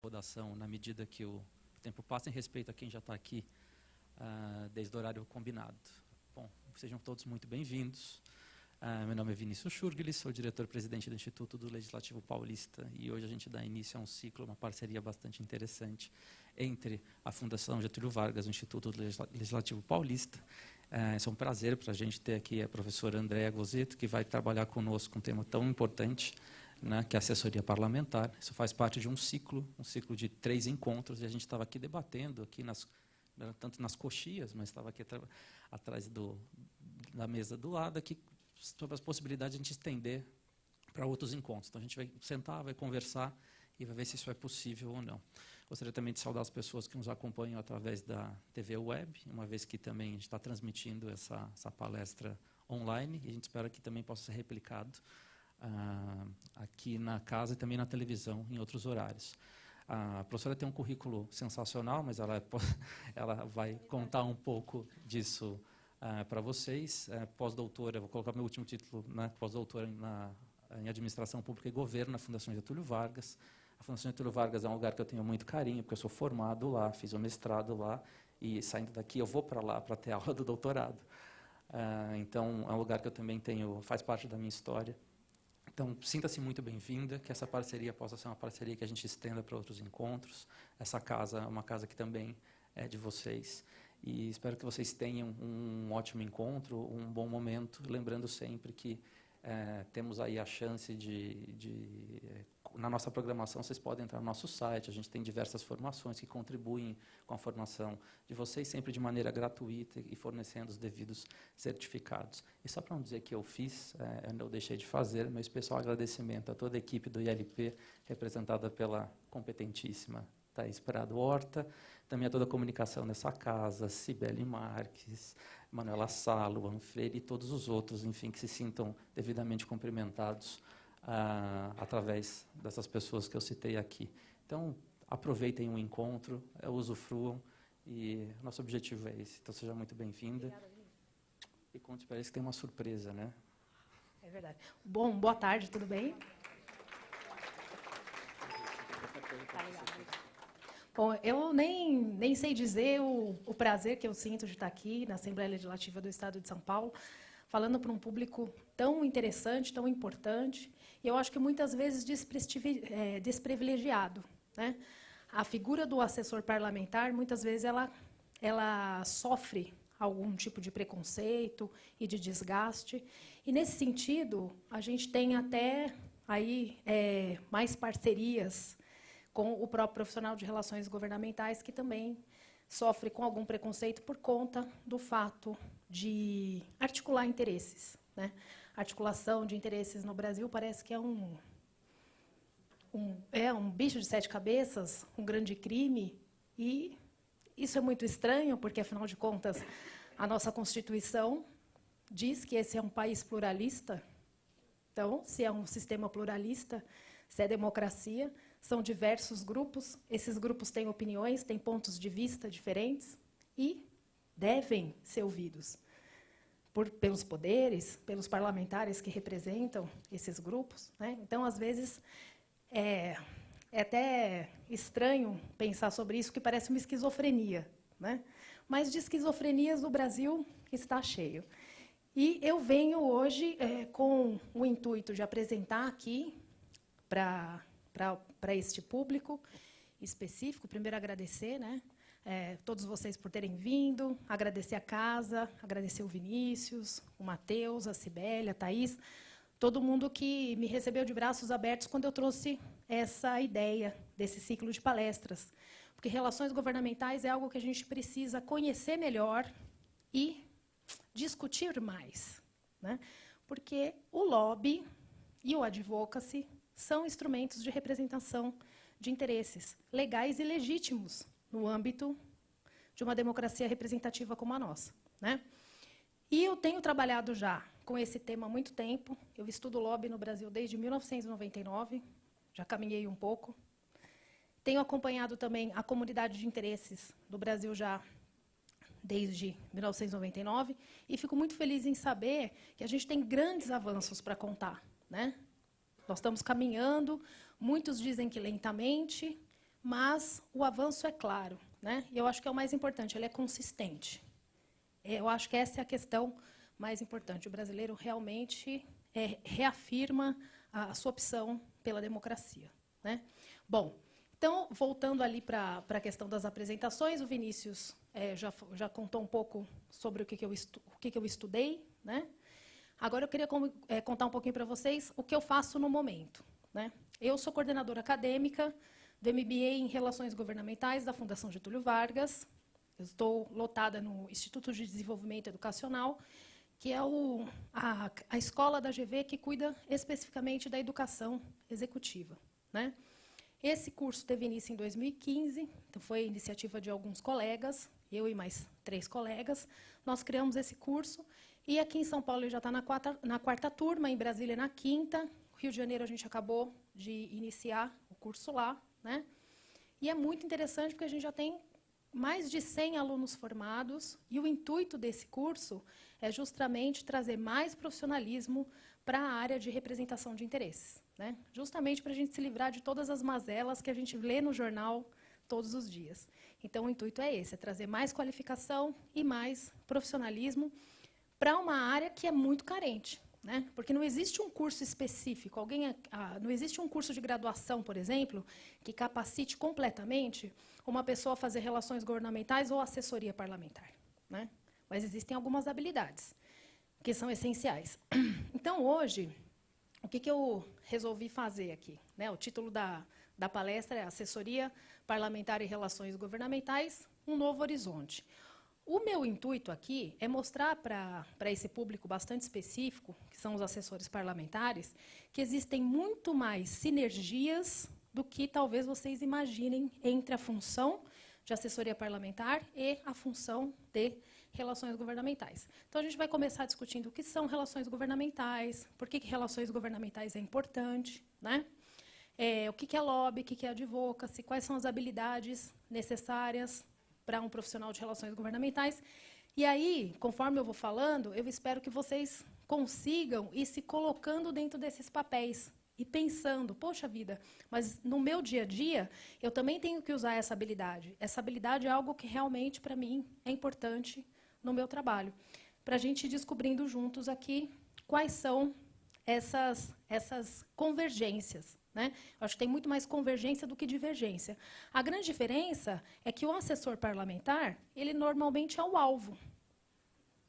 Rodação na medida que o tempo passa, em respeito a quem já está aqui desde o horário combinado. Bom, sejam todos muito bem-vindos. Meu nome é Vinícius Schurgli, sou diretor-presidente do Instituto do Legislativo Paulista e hoje a gente dá início a um ciclo, uma parceria bastante interessante entre a Fundação Getúlio Vargas e o Instituto do Legislativo Paulista. É um prazer para a gente ter aqui a professora Andréa Gozzetto, que vai trabalhar conosco um tema tão importante, né, que é a assessoria parlamentar. Isso faz parte de um ciclo de 3 encontros, e a gente estava aqui debatendo, aqui tanto nas coxias, mas estava aqui atrás da mesa do lado, aqui, sobre as possibilidades de a gente estender para outros encontros. Então, a gente vai sentar, vai conversar e vai ver se isso é possível ou não. Gostaria também de saudar as pessoas que nos acompanham através da TV Web, uma vez que também a gente está transmitindo essa palestra online, e a gente espera que também possa ser replicado aqui na casa e também na televisão, em outros horários. A professora tem um currículo sensacional, mas ela vai contar um pouco disso para vocês. Pós-doutora, vou colocar meu último título, né, pós-doutora em Administração Pública e Governo na Fundação Getúlio Vargas. A Fundação Getúlio Vargas é um lugar que eu tenho muito carinho, porque eu sou formado lá, fiz o mestrado lá, e saindo daqui eu vou para lá para ter aula do doutorado. Então, é um lugar que eu também faz parte da minha história. Então, sinta-se muito bem-vinda, que essa parceria possa ser uma parceria que a gente estenda para outros encontros. Essa casa é uma casa que também é de vocês. E espero que vocês tenham um ótimo encontro, um bom momento, lembrando sempre que temos aí a chance na nossa programação, vocês podem entrar no nosso site, a gente tem diversas formações que contribuem com a formação de vocês, sempre de maneira gratuita e fornecendo os devidos certificados. E só para não dizer que eu fiz, eu não deixei de fazer, meu especial agradecimento a toda a equipe do ILP, representada pela competentíssima Thaís Prado Horta, também a toda a comunicação nessa casa, Cibele Marques, Manuela Salo, Juan Freire e todos os outros, enfim, que se sintam devidamente cumprimentados através dessas pessoas que eu citei aqui. Então, aproveitem o encontro, usufruam, e nosso objetivo é esse. Então, seja muito bem-vinda. E conte para eles que tem uma surpresa, né? É verdade. Bom, boa tarde, tudo bem? Bom, eu nem sei dizer o prazer que eu sinto de estar aqui na Assembleia Legislativa do Estado de São Paulo, falando para um público tão interessante, tão importante, e eu acho que muitas vezes desprivilegiado, né? A figura do assessor parlamentar, muitas vezes, ela sofre algum tipo de preconceito e de desgaste, e, nesse sentido, a gente tem até aí mais parcerias com o próprio profissional de relações governamentais, que também sofre com algum preconceito por conta do fato de articular interesses, né? Articulação de interesses no Brasil parece que é um bicho de 7 cabeças, um grande crime, e isso é muito estranho, porque, afinal de contas, a nossa Constituição diz que esse é um país pluralista. Então, se é um sistema pluralista, se é democracia, são diversos grupos, esses grupos têm opiniões, têm pontos de vista diferentes e devem ser ouvidos pelos poderes, pelos parlamentares que representam esses grupos, né? Então, às vezes, é até estranho pensar sobre isso, que parece uma esquizofrenia, né? Mas de esquizofrenias o Brasil está cheio. E eu venho hoje com o intuito de apresentar aqui para este público específico. Primeiro, agradecer, né, todos vocês por terem vindo, agradecer a casa, agradecer o Vinícius, o Matheus, a Cibele, a Thaís, todo mundo que me recebeu de braços abertos quando eu trouxe essa ideia desse ciclo de palestras. Porque relações governamentais é algo que a gente precisa conhecer melhor e discutir mais, né? Porque o lobby e o advocacy são instrumentos de representação de interesses legais e legítimos no âmbito de uma democracia representativa como a nossa, né? E eu tenho trabalhado já com esse tema há muito tempo. Eu estudo lobby no Brasil desde 1999, já caminhei um pouco. Tenho acompanhado também a comunidade de interesses do Brasil já desde 1999, e fico muito feliz em saber que a gente tem grandes avanços para contar, né? Nós estamos caminhando, muitos dizem que lentamente, mas o avanço é claro, né? E eu acho que é o mais importante, ele é consistente. Eu acho que essa é a questão mais importante. O brasileiro realmente reafirma a sua opção pela democracia, né? Bom, então, voltando ali para a questão das apresentações, o Vinícius já contou um pouco sobre o que eu estudei, né? Agora, eu queria contar um pouquinho para vocês o que eu faço no momento, né? Eu sou coordenadora acadêmica do MBA em Relações Governamentais da Fundação Getúlio Vargas. Eu estou lotada no Instituto de Desenvolvimento Educacional, que é a escola da GV que cuida especificamente da educação executiva, né? Esse curso teve início em 2015, então foi iniciativa de alguns colegas, eu e mais 3 colegas. Nós criamos esse curso, e aqui em São Paulo ele já está na quarta turma, em Brasília na 5ª. Rio de Janeiro a gente acabou de iniciar o curso lá, né? E é muito interessante porque a gente já tem mais de 100 alunos formados, e o intuito desse curso é justamente trazer mais profissionalismo para a área de representação de interesses, né? Justamente para a gente se livrar de todas as mazelas que a gente lê no jornal todos os dias. Então, o intuito é esse, é trazer mais qualificação e mais profissionalismo para uma área que é muito carente, né? Porque não existe um curso específico, não existe um curso de graduação, por exemplo, que capacite completamente uma pessoa a fazer relações governamentais ou assessoria parlamentar, né? Mas existem algumas habilidades que são essenciais. Então, hoje, o que eu resolvi fazer aqui, né? O título da palestra é Assessoria Parlamentar e Relações Governamentais, um novo horizonte. O meu intuito aqui é mostrar para esse público bastante específico, que são os assessores parlamentares, que existem muito mais sinergias do que talvez vocês imaginem entre a função de assessoria parlamentar e a função de relações governamentais. Então, a gente vai começar discutindo o que são relações governamentais, por que relações governamentais é importante, né? O que é lobby, o que é advocacy, quais são as habilidades necessárias para um profissional de relações governamentais. E aí, conforme eu vou falando, eu espero que vocês consigam ir se colocando dentro desses papéis e pensando, poxa vida, mas no meu dia a dia, eu também tenho que usar essa habilidade. Essa habilidade é algo que realmente, para mim, é importante no meu trabalho. Para a gente ir descobrindo juntos aqui quais são essas convergências, né? Eu acho que tem muito mais convergência do que divergência. A grande diferença é que o assessor parlamentar, ele normalmente é o alvo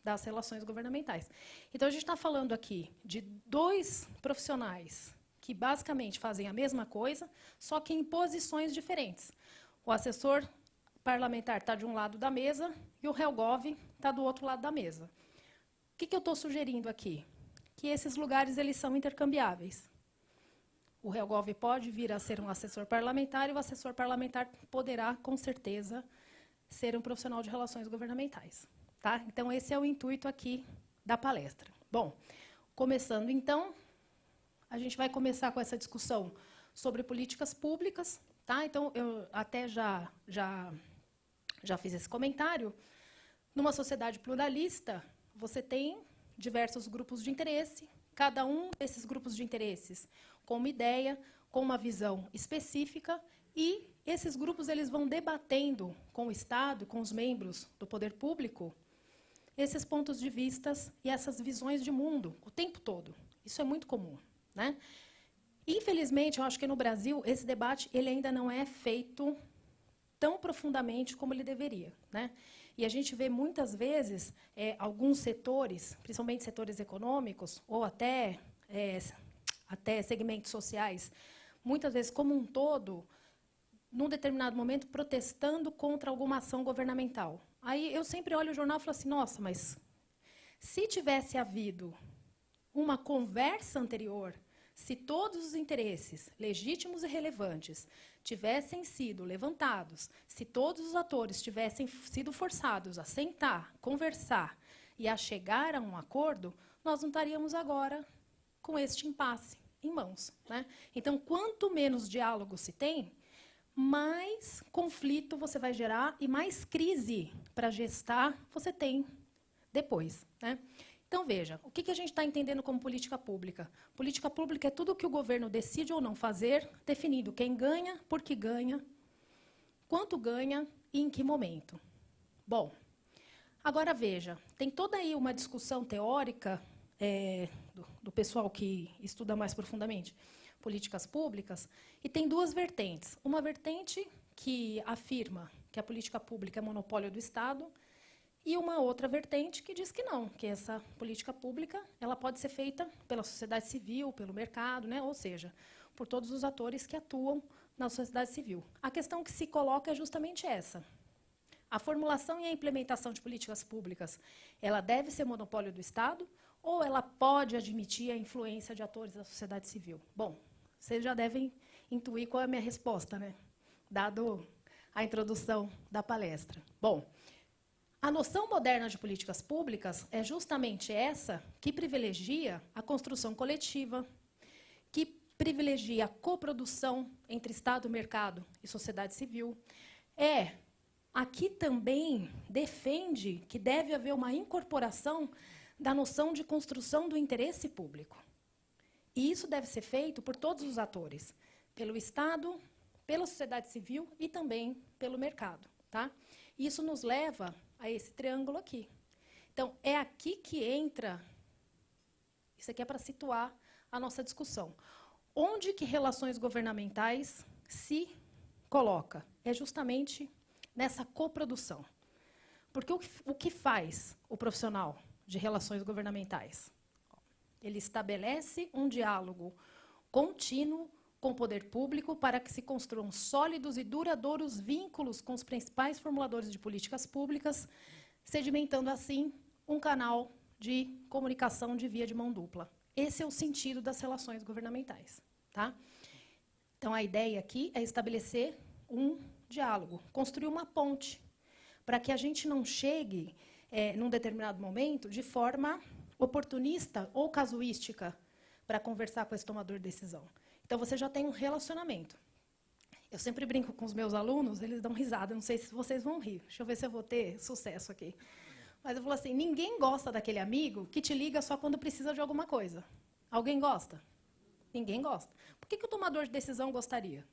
das relações governamentais. Então, a gente está falando aqui de 2 profissionais que basicamente fazem a mesma coisa, só que em posições diferentes. O assessor parlamentar está de um lado da mesa e o Helgov está do outro lado da mesa. O que eu estou sugerindo aqui? Que esses lugares eles são intercambiáveis. O Helgov pode vir a ser um assessor parlamentar e o assessor parlamentar poderá, com certeza, ser um profissional de relações governamentais, tá? Então, esse é o intuito aqui da palestra. Bom, começando, então, a gente vai começar com essa discussão sobre políticas públicas, tá? Então, eu até já fiz esse comentário. Numa sociedade pluralista, você tem diversos grupos de interesse, cada um desses grupos de interesses com uma ideia, com uma visão específica, e esses grupos eles vão debatendo com o Estado, com os membros do poder público, esses pontos de vistas e essas visões de mundo o tempo todo. Isso é muito comum, né? Infelizmente, eu acho que no Brasil esse debate ele ainda não é feito tão profundamente como ele deveria, né? E a gente vê muitas vezes alguns setores, principalmente setores econômicos ou até segmentos sociais, muitas vezes como um todo, num determinado momento, protestando contra alguma ação governamental. Aí eu sempre olho o jornal e falo assim, nossa, mas se tivesse havido uma conversa anterior, se todos os interesses legítimos e relevantes tivessem sido levantados, se todos os atores tivessem sido forçados a sentar, conversar e a chegar a um acordo, nós não estaríamos agora com este impasse em mãos, né? Então, quanto menos diálogo se tem, mais conflito você vai gerar e mais crise para gestar você tem depois, né? Então, veja, o que a gente está entendendo como política pública? Política pública é tudo o que o governo decide ou não fazer, definindo quem ganha, por que ganha, quanto ganha e em que momento. Bom, agora veja, tem toda aí uma discussão teórica do pessoal que estuda mais profundamente políticas públicas, e tem duas vertentes. Uma vertente que afirma que a política pública é monopólio do Estado, e uma outra vertente que diz que não, que essa política pública ela pode ser feita pela sociedade civil, pelo mercado, né? Ou seja, por todos os atores que atuam na sociedade civil. A questão que se coloca é justamente essa. A formulação e a implementação de políticas públicas, ela deve ser monopólio do Estado ou ela pode admitir a influência de atores da sociedade civil? Bom, vocês já devem intuir qual é a minha resposta, né? Dado a introdução da palestra. Bom, a noção moderna de políticas públicas é justamente essa que privilegia a construção coletiva, que privilegia a coprodução entre Estado, mercado e sociedade civil. Aqui também defende que deve haver uma incorporação da noção de construção do interesse público. E isso deve ser feito por todos os atores, pelo Estado, pela sociedade civil e também pelo mercado. Tá? Isso nos leva a esse triângulo aqui. Então, é aqui que entra, isso aqui é para situar a nossa discussão. Onde que relações governamentais se coloca? É justamente nessa coprodução. Porque o que faz o profissional de relações governamentais? Ele estabelece um diálogo contínuo com o poder público para que se construam sólidos e duradouros vínculos com os principais formuladores de políticas públicas, sedimentando, assim, um canal de comunicação de via de mão dupla. Esse é o sentido das relações governamentais. Tá? Então, a ideia aqui é estabelecer um diálogo, construir uma ponte, para que a gente não chegue, num determinado momento, de forma oportunista ou casuística, para conversar com esse tomador de decisão. Então, você já tem um relacionamento. Eu sempre brinco com os meus alunos, eles dão risada, não sei se vocês vão rir. Deixa eu ver se eu vou ter sucesso aqui. Mas eu falo assim, ninguém gosta daquele amigo que te liga só quando precisa de alguma coisa. Alguém gosta? Ninguém gosta. Por que o tomador de decisão gostaria?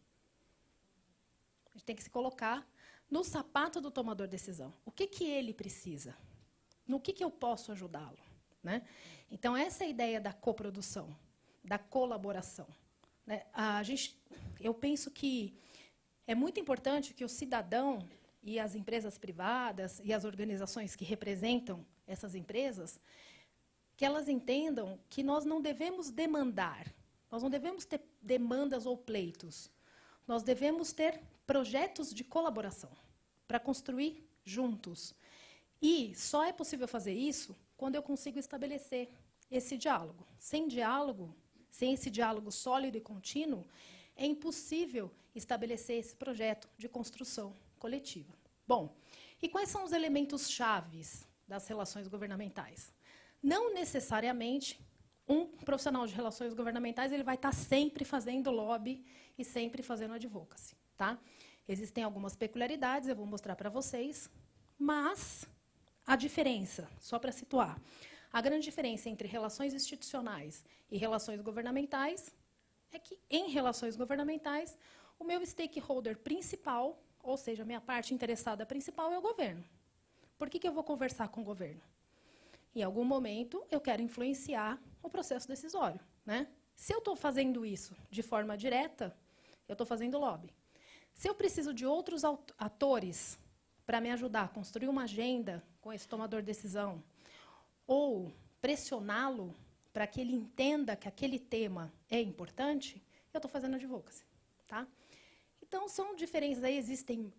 A gente tem que se colocar no sapato do tomador de decisão. O que ele precisa? No que eu posso ajudá-lo? Né? Então, essa é a ideia da coprodução, da colaboração. Né? Eu penso que é muito importante que o cidadão e as empresas privadas e as organizações que representam essas empresas, que elas entendam que nós não devemos demandar, nós não devemos ter demandas ou pleitos, nós devemos ter projetos de colaboração para construir juntos. E só é possível fazer isso quando eu consigo estabelecer esse diálogo. Sem esse diálogo sólido e contínuo, é impossível estabelecer esse projeto de construção coletiva. Bom, e quais são os elementos chaves das relações governamentais? Não necessariamente um profissional de relações governamentais ele vai estar sempre fazendo lobby e sempre fazendo advocacy. Tá? Existem algumas peculiaridades, eu vou mostrar para vocês, mas a diferença, só para situar, a grande diferença entre relações institucionais e relações governamentais é que, em relações governamentais, o meu stakeholder principal, ou seja, a minha parte interessada principal, é o governo. Por que eu vou conversar com o governo? Em algum momento, eu quero influenciar o processo decisório. Né? Se eu estou fazendo isso de forma direta, eu estou fazendo lobby. Se eu preciso de outros atores para me ajudar a construir uma agenda com esse tomador de decisão, ou pressioná-lo para que ele entenda que aquele tema é importante, eu estou fazendo advocacy. Tá? Então, são diferenças aí,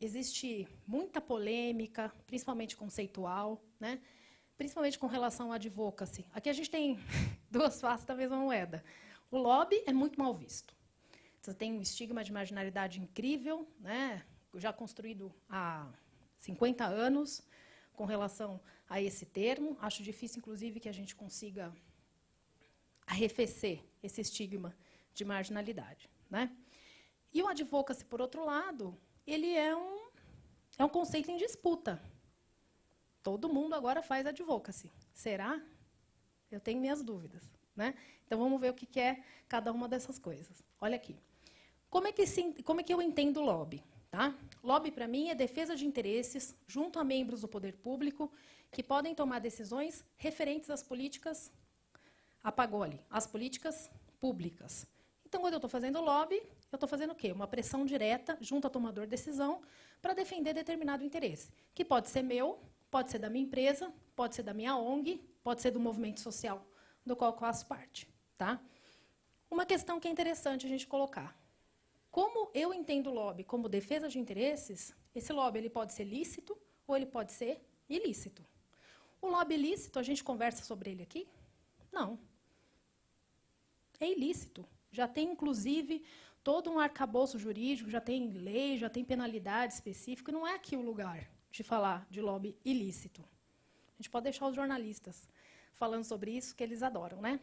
existe muita polêmica, principalmente conceitual, né? Principalmente com relação à advocacy. Aqui a gente tem duas faces da mesma moeda. O lobby é muito mal visto. Você tem um estigma de marginalidade incrível, né? Já construído há 50 anos, com relação a esse termo. Acho difícil, inclusive, que a gente consiga arrefecer esse estigma de marginalidade. Né? E o advocacy, por outro lado, ele é um conceito em disputa. Todo mundo agora faz advocacy. Será? Eu tenho minhas dúvidas. Né? Então, vamos ver o que é cada uma dessas coisas. Olha aqui. Como é que eu entendo o lobby? Tá? Lobby, para mim, é defesa de interesses junto a membros do poder público que podem tomar decisões referentes às políticas, apagou ali, às políticas públicas. Então, quando eu estou fazendo lobby, eu estou fazendo o quê? Uma pressão direta junto ao tomador de decisão para defender determinado interesse, que pode ser meu, pode ser da minha empresa, pode ser da minha ONG, pode ser do movimento social do qual eu faço parte. Tá? Uma questão que é interessante a gente colocar. Como eu entendo o lobby como defesa de interesses, esse lobby ele pode ser lícito ou ele pode ser ilícito. O lobby ilícito, a gente conversa sobre ele aqui? Não. É ilícito. Já tem, inclusive, todo um arcabouço jurídico, já tem lei, já tem penalidade específica. Não é aqui o lugar de falar de lobby ilícito. A gente pode deixar os jornalistas falando sobre isso, que eles adoram, né?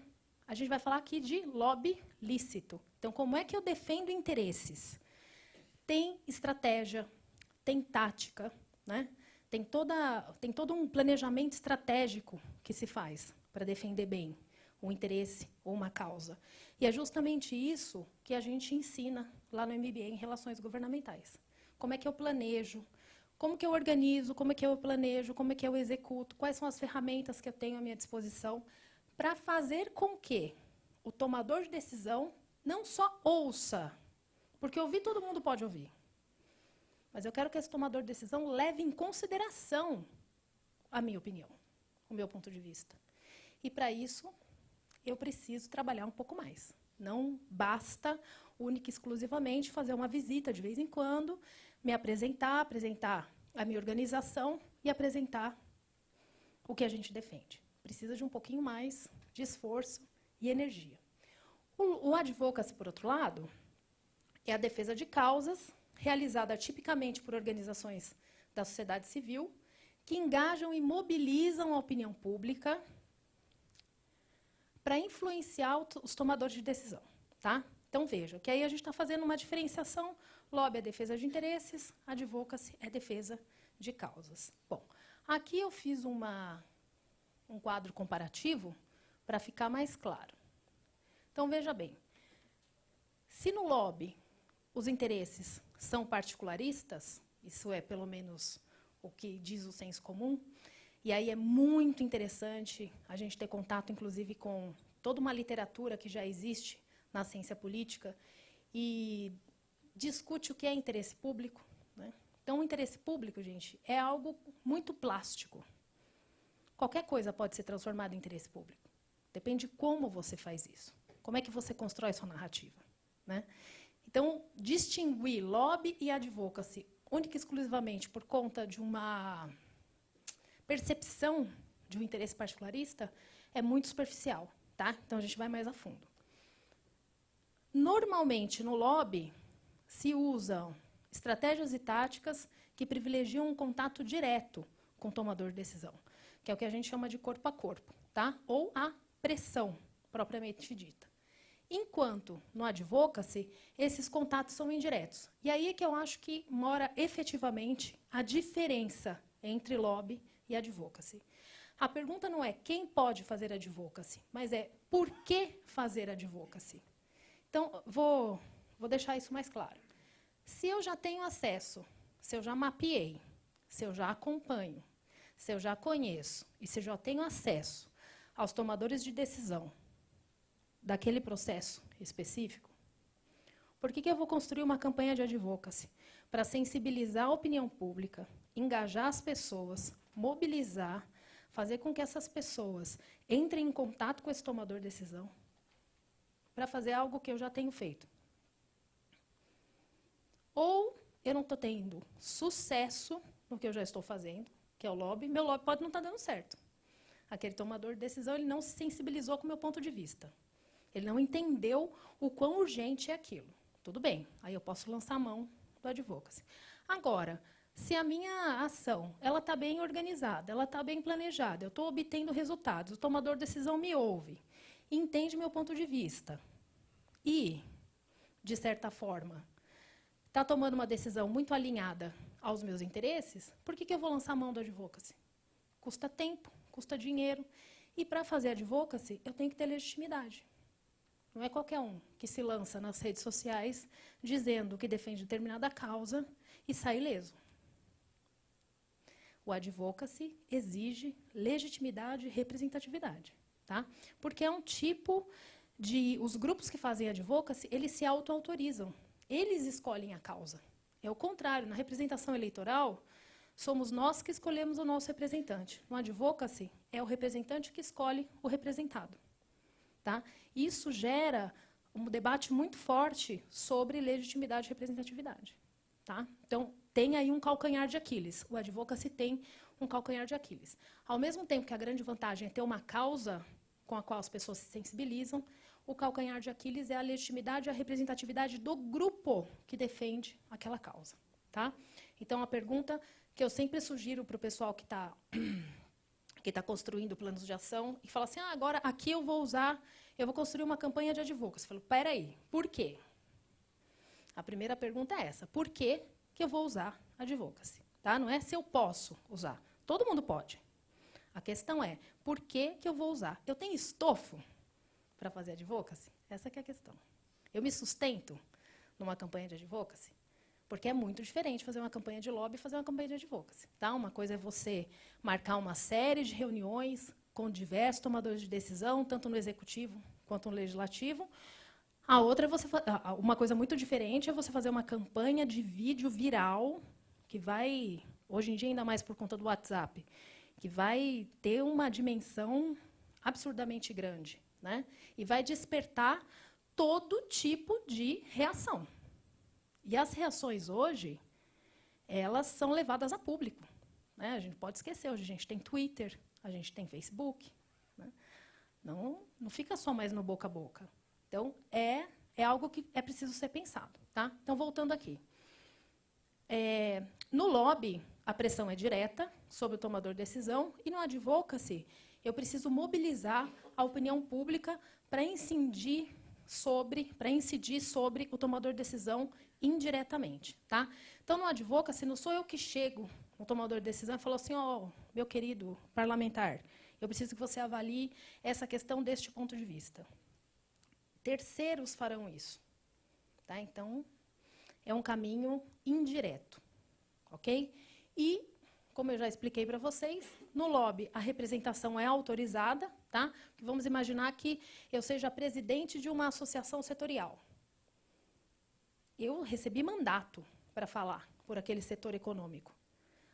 A gente vai falar aqui de lobby lícito. Então, como é que eu defendo interesses? Tem estratégia, tem tática, né? Tem todo um planejamento estratégico que se faz para defender bem um interesse ou uma causa. E é justamente isso que a gente ensina lá no MBA em Relações Governamentais. Como é que eu planejo, como que eu organizo, como é que eu planejo, como é que eu executo, quais são as ferramentas que eu tenho à minha disposição para fazer com que o tomador de decisão não só ouça, porque ouvir todo mundo pode ouvir, mas eu quero que esse tomador de decisão leve em consideração a minha opinião, o meu ponto de vista. E, para isso, eu preciso trabalhar um pouco mais. Não basta, única e exclusivamente, fazer uma visita de vez em quando, me apresentar a minha organização e apresentar o que a gente defende. Precisa de um pouquinho mais de esforço e energia. O advocacy, por outro lado, é a defesa de causas, realizada tipicamente por organizações da sociedade civil, que engajam e mobilizam a opinião pública para influenciar os tomadores de decisão. Tá? Então, veja, que aí a gente está fazendo uma diferenciação. Lobby é defesa de interesses, advocacy é defesa de causas. Bom, aqui eu fiz um quadro comparativo para ficar mais claro. Então, veja bem, se no lobby os interesses são particularistas, isso é pelo menos o que diz o senso comum, e aí é muito interessante a gente ter contato, inclusive, com toda uma literatura que já existe na ciência política e discute o que é interesse público, né? Então, o interesse público, gente, é algo muito plástico. Qualquer coisa pode ser transformada em interesse público. Depende de como você faz isso. Como é que você constrói sua narrativa, né? Então, distinguir lobby e advocacy única e exclusivamente por conta de uma percepção de um interesse particularista é muito superficial, tá? Então, a gente vai mais a fundo. Normalmente, no lobby, se usam estratégias e táticas que privilegiam um contato direto com o tomador de decisão, que é o que a gente chama de corpo a corpo, tá? Ou a pressão, propriamente dita. Enquanto, no advocacy, esses contatos são indiretos. E aí é que eu acho que mora efetivamente a diferença entre lobby e advocacy. A pergunta não é quem pode fazer advocacy, mas é por que fazer advocacy. Então, vou deixar isso mais claro. Se eu já tenho acesso, se eu já mapeei, se eu já acompanho, se eu já conheço e se eu já tenho acesso aos tomadores de decisão daquele processo específico, por que eu vou construir uma campanha de advocacy? Para sensibilizar a opinião pública, engajar as pessoas, mobilizar, fazer com que essas pessoas entrem em contato com esse tomador de decisão, para fazer algo que eu já tenho feito. Ou eu não estou tendo sucesso no que eu já estou fazendo, que é o lobby, meu lobby pode não estar dando certo. Aquele tomador de decisão ele não se sensibilizou com o meu ponto de vista. Ele não entendeu o quão urgente é aquilo. Tudo bem, aí eu posso lançar a mão do advocacy. Agora, se a minha ação está bem organizada, ela está bem planejada, eu estou obtendo resultados, o tomador de decisão me ouve, entende meu ponto de vista e, de certa forma, está tomando uma decisão muito alinhada aos meus interesses, por que eu vou lançar a mão do advocacy? Custa tempo, custa dinheiro. E, para fazer advocacy, eu tenho que ter legitimidade. Não é qualquer um que se lança nas redes sociais dizendo que defende determinada causa e sai ileso. O advocacy exige legitimidade e representatividade, tá? Porque é um tipo de... Os grupos que fazem advocacy, eles se auto-autorizam. Eles escolhem a causa. É o contrário. Na representação eleitoral, somos nós que escolhemos o nosso representante. No advocacy, é o representante que escolhe o representado. Tá? Isso gera um debate muito forte sobre legitimidade e representatividade. Tá? Então, tem aí um calcanhar de Aquiles. O advocacy tem um calcanhar de Aquiles. Ao mesmo tempo que a grande vantagem é ter uma causa com a qual as pessoas se sensibilizam, o calcanhar de Aquiles é a legitimidade e a representatividade do grupo que defende aquela causa. Tá? Então, a pergunta que eu sempre sugiro para o pessoal que está construindo planos de ação e fala assim, agora aqui eu vou construir uma campanha de advocacy. Eu falo, peraí, por quê? A primeira pergunta é essa, por que eu vou usar advocacy? Tá? Não é se eu posso usar, todo mundo pode. A questão é, por que eu vou usar? Eu tenho estofo para fazer advocacy? Essa que é a questão. Eu me sustento numa campanha de advocacy? Porque é muito diferente fazer uma campanha de lobby e fazer uma campanha de advocacy. Tá? Uma coisa é você marcar uma série de reuniões com diversos tomadores de decisão, tanto no executivo quanto no legislativo. A outra é uma coisa muito diferente é você fazer uma campanha de vídeo viral, que vai, hoje em dia, ainda mais por conta do WhatsApp, que vai ter uma dimensão absurdamente grande, né? E vai despertar todo tipo de reação. E as reações hoje, elas são levadas a público. Né? A gente pode esquecer, hoje a gente tem Twitter, a gente tem Facebook. Né? Não fica só mais no boca a boca. Então, é algo que é preciso ser pensado. Tá? Então, voltando aqui. No lobby, a pressão é direta sobre o tomador de decisão, e no advocacy, eu preciso mobilizar a opinião pública para incidir sobre o tomador de decisão indiretamente. Tá? Então, no advocacy, não sou eu que chego no tomador de decisão e falo assim, meu querido parlamentar, eu preciso que você avalie essa questão deste ponto de vista. Terceiros farão isso. Tá? Então, é um caminho indireto. Ok? E, como eu já expliquei para vocês, no lobby a representação é autorizada. Tá? Vamos imaginar que eu seja presidente de uma associação setorial. Eu recebi mandato para falar por aquele setor econômico.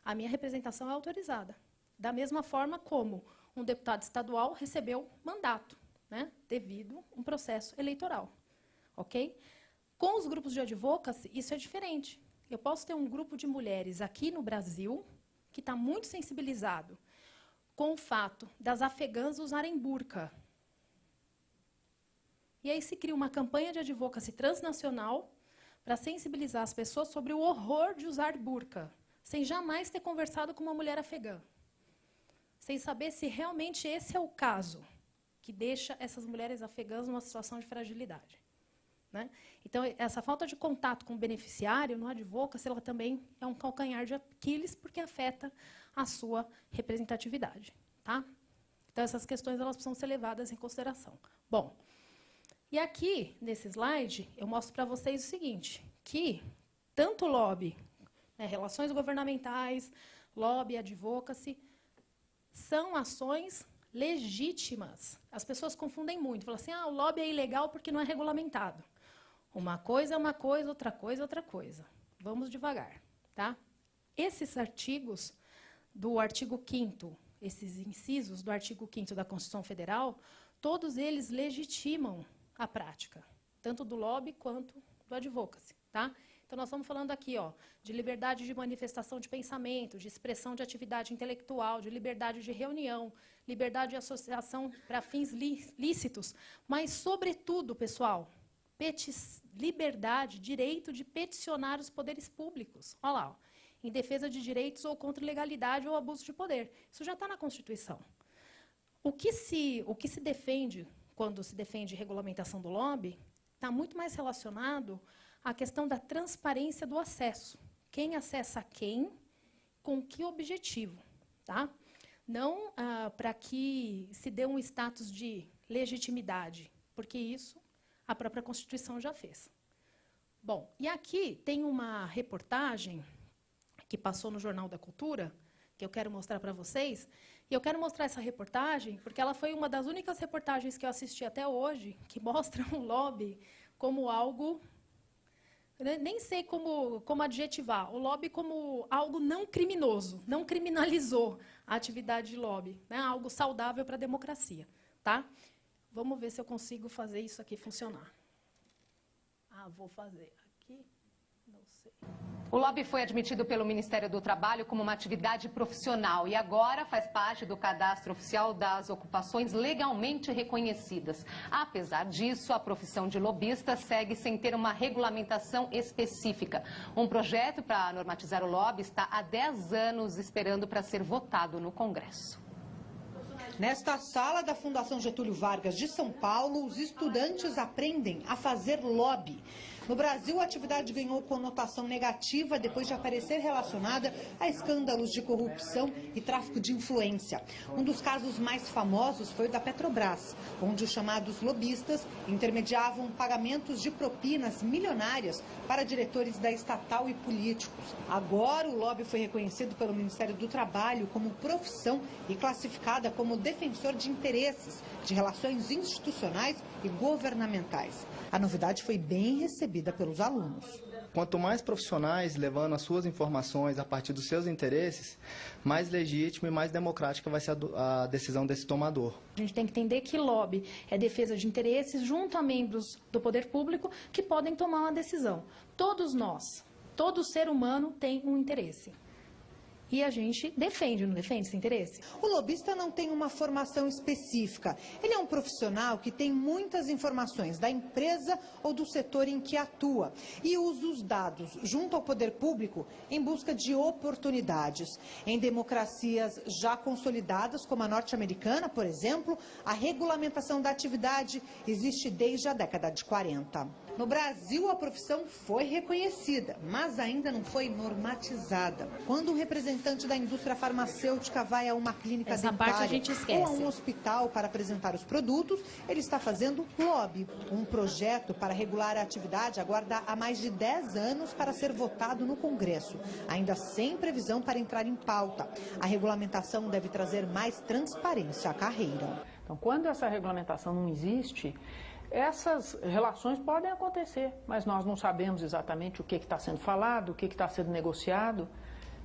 A minha representação é autorizada. Da mesma forma como um deputado estadual recebeu mandato, né, devido a um processo eleitoral. Ok? Com os grupos de advocacy, isso é diferente. Eu posso ter um grupo de mulheres aqui no Brasil que está muito sensibilizado com o fato das afegãs usarem burca. E aí se cria uma campanha de advocacy transnacional para sensibilizar as pessoas sobre o horror de usar burca, sem jamais ter conversado com uma mulher afegã, sem saber se realmente esse é o caso que deixa essas mulheres afegãs numa situação de fragilidade. Né? Então, essa falta de contato com o beneficiário no advocacy, ela também é um calcanhar de Aquiles, porque afeta a sua representatividade. Tá? Então, essas questões elas precisam ser levadas em consideração. Bom, e aqui, nesse slide, eu mostro para vocês o seguinte, que tanto lobby, né, relações governamentais, lobby, advocacy, são ações legítimas. As pessoas confundem muito, falam assim, o lobby é ilegal porque não é regulamentado. Uma coisa é uma coisa, outra coisa é outra coisa. Vamos devagar. Tá? Esses artigos do artigo 5º, esses incisos do artigo 5º da Constituição Federal, todos eles legitimam a prática, tanto do lobby quanto do advocacy. Tá? Então, nós estamos falando aqui de liberdade de manifestação de pensamento, de expressão de atividade intelectual, de liberdade de reunião, liberdade de associação para fins lícitos, mas, sobretudo, pessoal, liberdade, direito de peticionar os poderes públicos. Olha lá, em defesa de direitos ou contra ilegalidade ou abuso de poder. Isso já está na Constituição. O que se defende, quando se defende regulamentação do lobby, está muito mais relacionado à questão da transparência do acesso. Quem acessa quem, com que objetivo. Tá? Não para que se dê um status de legitimidade, porque isso a própria Constituição já fez. Bom, e aqui tem uma reportagem que passou no Jornal da Cultura, que eu quero mostrar para vocês. E eu quero mostrar essa reportagem, porque ela foi uma das únicas reportagens que eu assisti até hoje, que mostram o lobby como algo... Nem sei como adjetivar. O lobby como algo não criminoso, não criminalizou a atividade de lobby, né? Algo saudável para a democracia. Tá? Vamos ver se eu consigo fazer isso aqui funcionar. Vou fazer aqui. Não sei. O lobby foi admitido pelo Ministério do Trabalho como uma atividade profissional e agora faz parte do cadastro oficial das ocupações legalmente reconhecidas. Apesar disso, a profissão de lobista segue sem ter uma regulamentação específica. Um projeto para normatizar o lobby está há 10 anos esperando para ser votado no Congresso. Nesta sala da Fundação Getúlio Vargas de São Paulo, os estudantes aprendem a fazer lobby. No Brasil, a atividade ganhou conotação negativa depois de aparecer relacionada a escândalos de corrupção e tráfico de influência. Um dos casos mais famosos foi o da Petrobras, onde os chamados lobistas intermediavam pagamentos de propinas milionárias para diretores da estatal e políticos. Agora, o lobby foi reconhecido pelo Ministério do Trabalho como profissão e classificada como defensor de interesses, de relações institucionais e governamentais. A novidade foi bem recebida pelos alunos. Quanto mais profissionais levando as suas informações a partir dos seus interesses, mais legítima e mais democrática vai ser a decisão desse tomador. A gente tem que entender que lobby é defesa de interesses junto a membros do poder público que podem tomar uma decisão. Todos nós, todo ser humano tem um interesse. E a gente defende, não defende esse interesse? O lobista não tem uma formação específica. Ele é um profissional que tem muitas informações da empresa ou do setor em que atua e usa os dados junto ao poder público em busca de oportunidades. Em democracias já consolidadas, como a norte-americana, por exemplo, a regulamentação da atividade existe desde a década de 40. No Brasil, a profissão foi reconhecida, mas ainda não foi normatizada. Quando um representante da indústria farmacêutica vai a uma clínica dentária ou a um hospital para apresentar os produtos, ele está fazendo lobby. Um projeto para regular a atividade aguarda há mais de 10 anos para ser votado no Congresso, ainda sem previsão para entrar em pauta. A regulamentação deve trazer mais transparência à carreira. Então, quando essa regulamentação não existe, essas relações podem acontecer, mas nós não sabemos exatamente o que está sendo falado, o que está sendo negociado.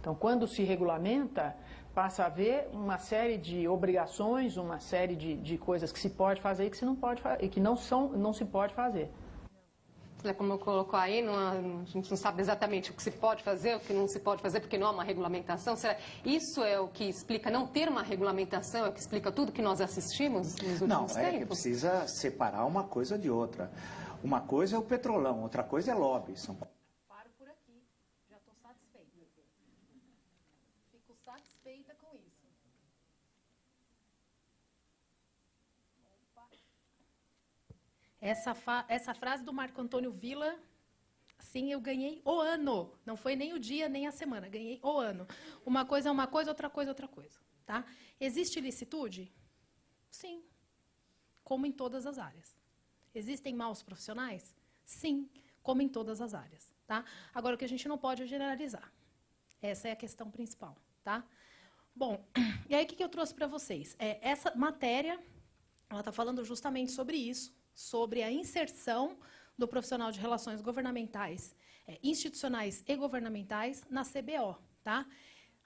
Então, quando se regulamenta, passa a haver uma série de obrigações, uma série de coisas que se pode fazer e que, não se pode fazer. Como colocou aí, a gente não sabe exatamente o que se pode fazer, o que não se pode fazer, porque não há uma regulamentação. Será isso é o que explica não ter uma regulamentação, é o que explica tudo que nós assistimos nos últimos tempos? Não, é que precisa separar uma coisa de outra. Uma coisa é o petrolão, outra coisa é lobby. Paro por aqui, já estou satisfeita. Fico satisfeita com isso. Essa frase do Marco Antônio Villa, sim, eu ganhei o ano. Não foi nem o dia, nem a semana. Ganhei o ano. Uma coisa é uma coisa, outra coisa é outra coisa. Tá? Existe ilicitude? Sim. Como em todas as áreas. Existem maus profissionais? Sim. Como em todas as áreas. Tá? Agora, o que a gente não pode é generalizar. Essa é a questão principal. Tá? Bom, e aí o que eu trouxe para vocês? Essa matéria, ela está falando justamente sobre isso, sobre a inserção do profissional de relações governamentais, institucionais e governamentais na CBO. Tá?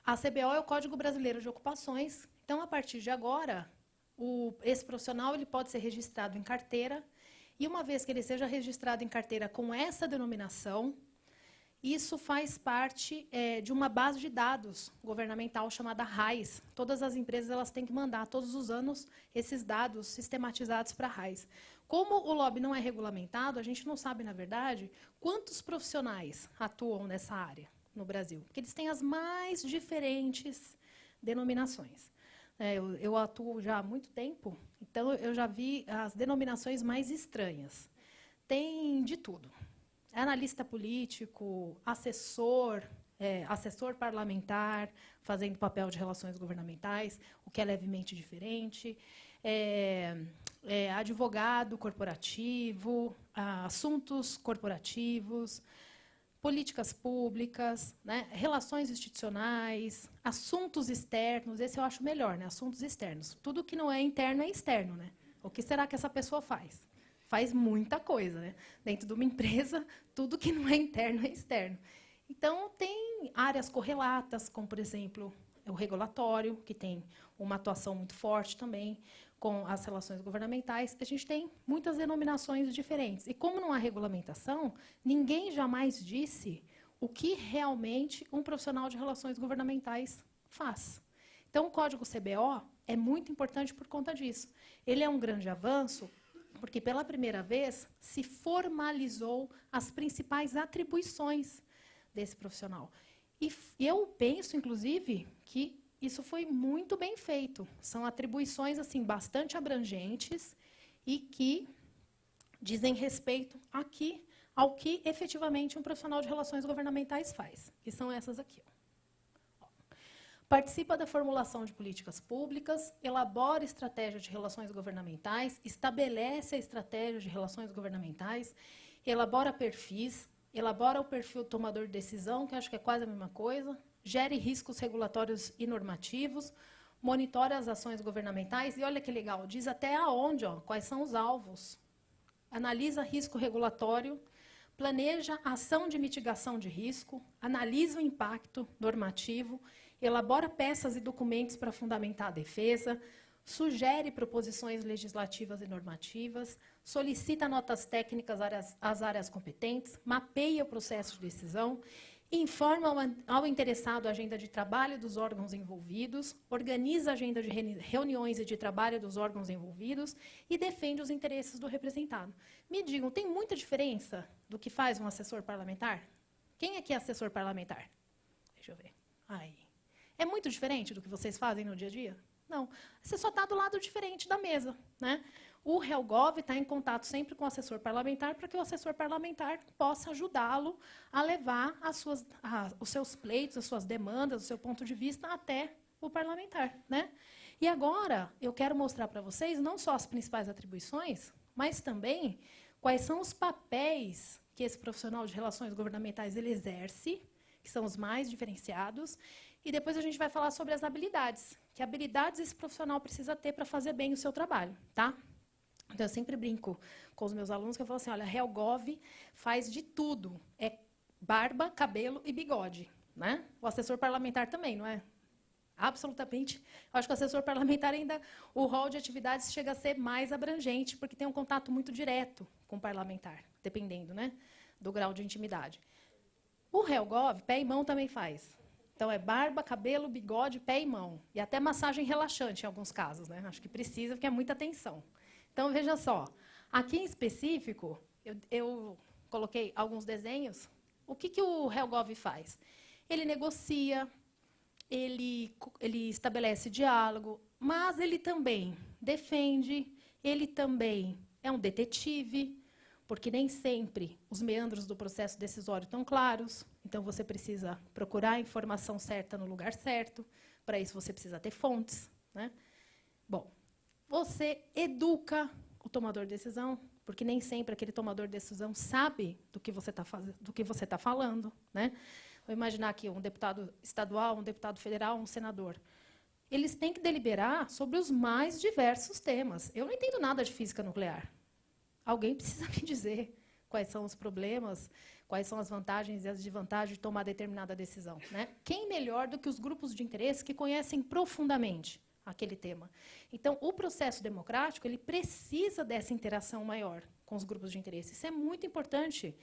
A CBO é o Código Brasileiro de Ocupações. Então, a partir de agora, esse profissional ele pode ser registrado em carteira, e uma vez que ele seja registrado em carteira com essa denominação, isso faz parte de uma base de dados governamental chamada RAIS. Todas as empresas elas têm que mandar todos os anos esses dados sistematizados para a RAIS. Como o lobby não é regulamentado, a gente não sabe, na verdade, quantos profissionais atuam nessa área no Brasil. Porque eles têm as mais diferentes denominações. Eu atuo já há muito tempo, então eu já vi as denominações mais estranhas. Tem de tudo. Analista político, assessor parlamentar, fazendo papel de relações governamentais, o que é levemente diferente. Advogado corporativo, assuntos corporativos. políticas públicas, né, relações institucionais, assuntos externos, esse eu acho melhor, né, assuntos externos. Tudo que não é interno é externo. Né? O que será que essa pessoa faz? Faz muita coisa. Né? Dentro de uma empresa, tudo que não é interno é externo. Então, tem áreas correlatas, como, por exemplo, o regulatório, que tem uma atuação muito forte também, com as relações governamentais. A gente tem muitas denominações diferentes. E como não há regulamentação, ninguém jamais disse o que realmente um profissional de relações governamentais faz. Então, o Código CBO é muito importante por conta disso. Ele é um grande avanço, porque, pela primeira vez, se formalizou as principais atribuições desse profissional. E eu penso, inclusive, que isso foi muito bem feito. São atribuições assim bastante abrangentes e que dizem respeito aqui ao que efetivamente um profissional de relações governamentais faz, que são essas aqui. Participa da formulação de políticas públicas, elabora estratégia de relações governamentais, estabelece a estratégia de relações governamentais, elabora perfis, elabora o perfil do tomador de decisão, que acho que é quase a mesma coisa, gere riscos regulatórios e normativos, monitora as ações governamentais, e olha que legal, diz até aonde, quais são os alvos, analisa risco regulatório, planeja ação de mitigação de risco, analisa o impacto normativo, elabora peças e documentos para fundamentar a defesa, sugere proposições legislativas e normativas, solicita notas técnicas às áreas competentes, mapeia o processo de decisão, informa ao interessado a agenda de trabalho dos órgãos envolvidos, organiza a agenda de reuniões e de trabalho dos órgãos envolvidos e defende os interesses do representado. Me digam, tem muita diferença do que faz um assessor parlamentar? Quem aqui é assessor parlamentar? Deixa eu ver. Aí. É muito diferente do que vocês fazem no dia a dia? Não. Você só está do lado diferente da mesa. Né? O RELGOV está em contato sempre com o assessor parlamentar para que o assessor parlamentar possa ajudá-lo a levar os seus pleitos, as suas demandas, o seu ponto de vista até o parlamentar. Né? E agora, eu quero mostrar para vocês não só as principais atribuições, mas também quais são os papéis que esse profissional de relações governamentais ele exerce, que são os mais diferenciados, e depois a gente vai falar sobre as habilidades. Que habilidades esse profissional precisa ter para fazer bem o seu trabalho. Tá? Então, eu sempre brinco com os meus alunos, que eu falo assim, olha, a RELGOV faz de tudo. É barba, cabelo e bigode. Né? O assessor parlamentar também, não é? Absolutamente. Eu acho que o assessor parlamentar ainda, o rol de atividades chega a ser mais abrangente, porque tem um contato muito direto com o parlamentar, dependendo, né, do grau de intimidade. O RELGOV, pé e mão também faz. Então, é barba, cabelo, bigode, pé e mão. E até massagem relaxante, em alguns casos. Né? Acho que precisa, porque é muita atenção. Então, veja só. Aqui, em específico, eu coloquei alguns desenhos. O que o RELGOV faz? Ele negocia, ele estabelece diálogo, mas ele também defende, ele também é um detetive, porque nem sempre os meandros do processo decisório estão claros. Então, você precisa procurar a informação certa no lugar certo. Para isso, você precisa ter fontes. Né? Bom, você educa o tomador de decisão, porque nem sempre aquele tomador de decisão sabe do que você está falando. Né? Vou imaginar aqui um deputado estadual, um deputado federal, um senador. Eles têm que deliberar sobre os mais diversos temas. Eu não entendo nada de física nuclear. Alguém precisa me dizer quais são os problemas, quais são as vantagens e as desvantagens de tomar determinada decisão. Né? Quem melhor do que os grupos de interesse que conhecem profundamente aquele tema? Então, o processo democrático ele precisa dessa interação maior com os grupos de interesse. Isso é muito importante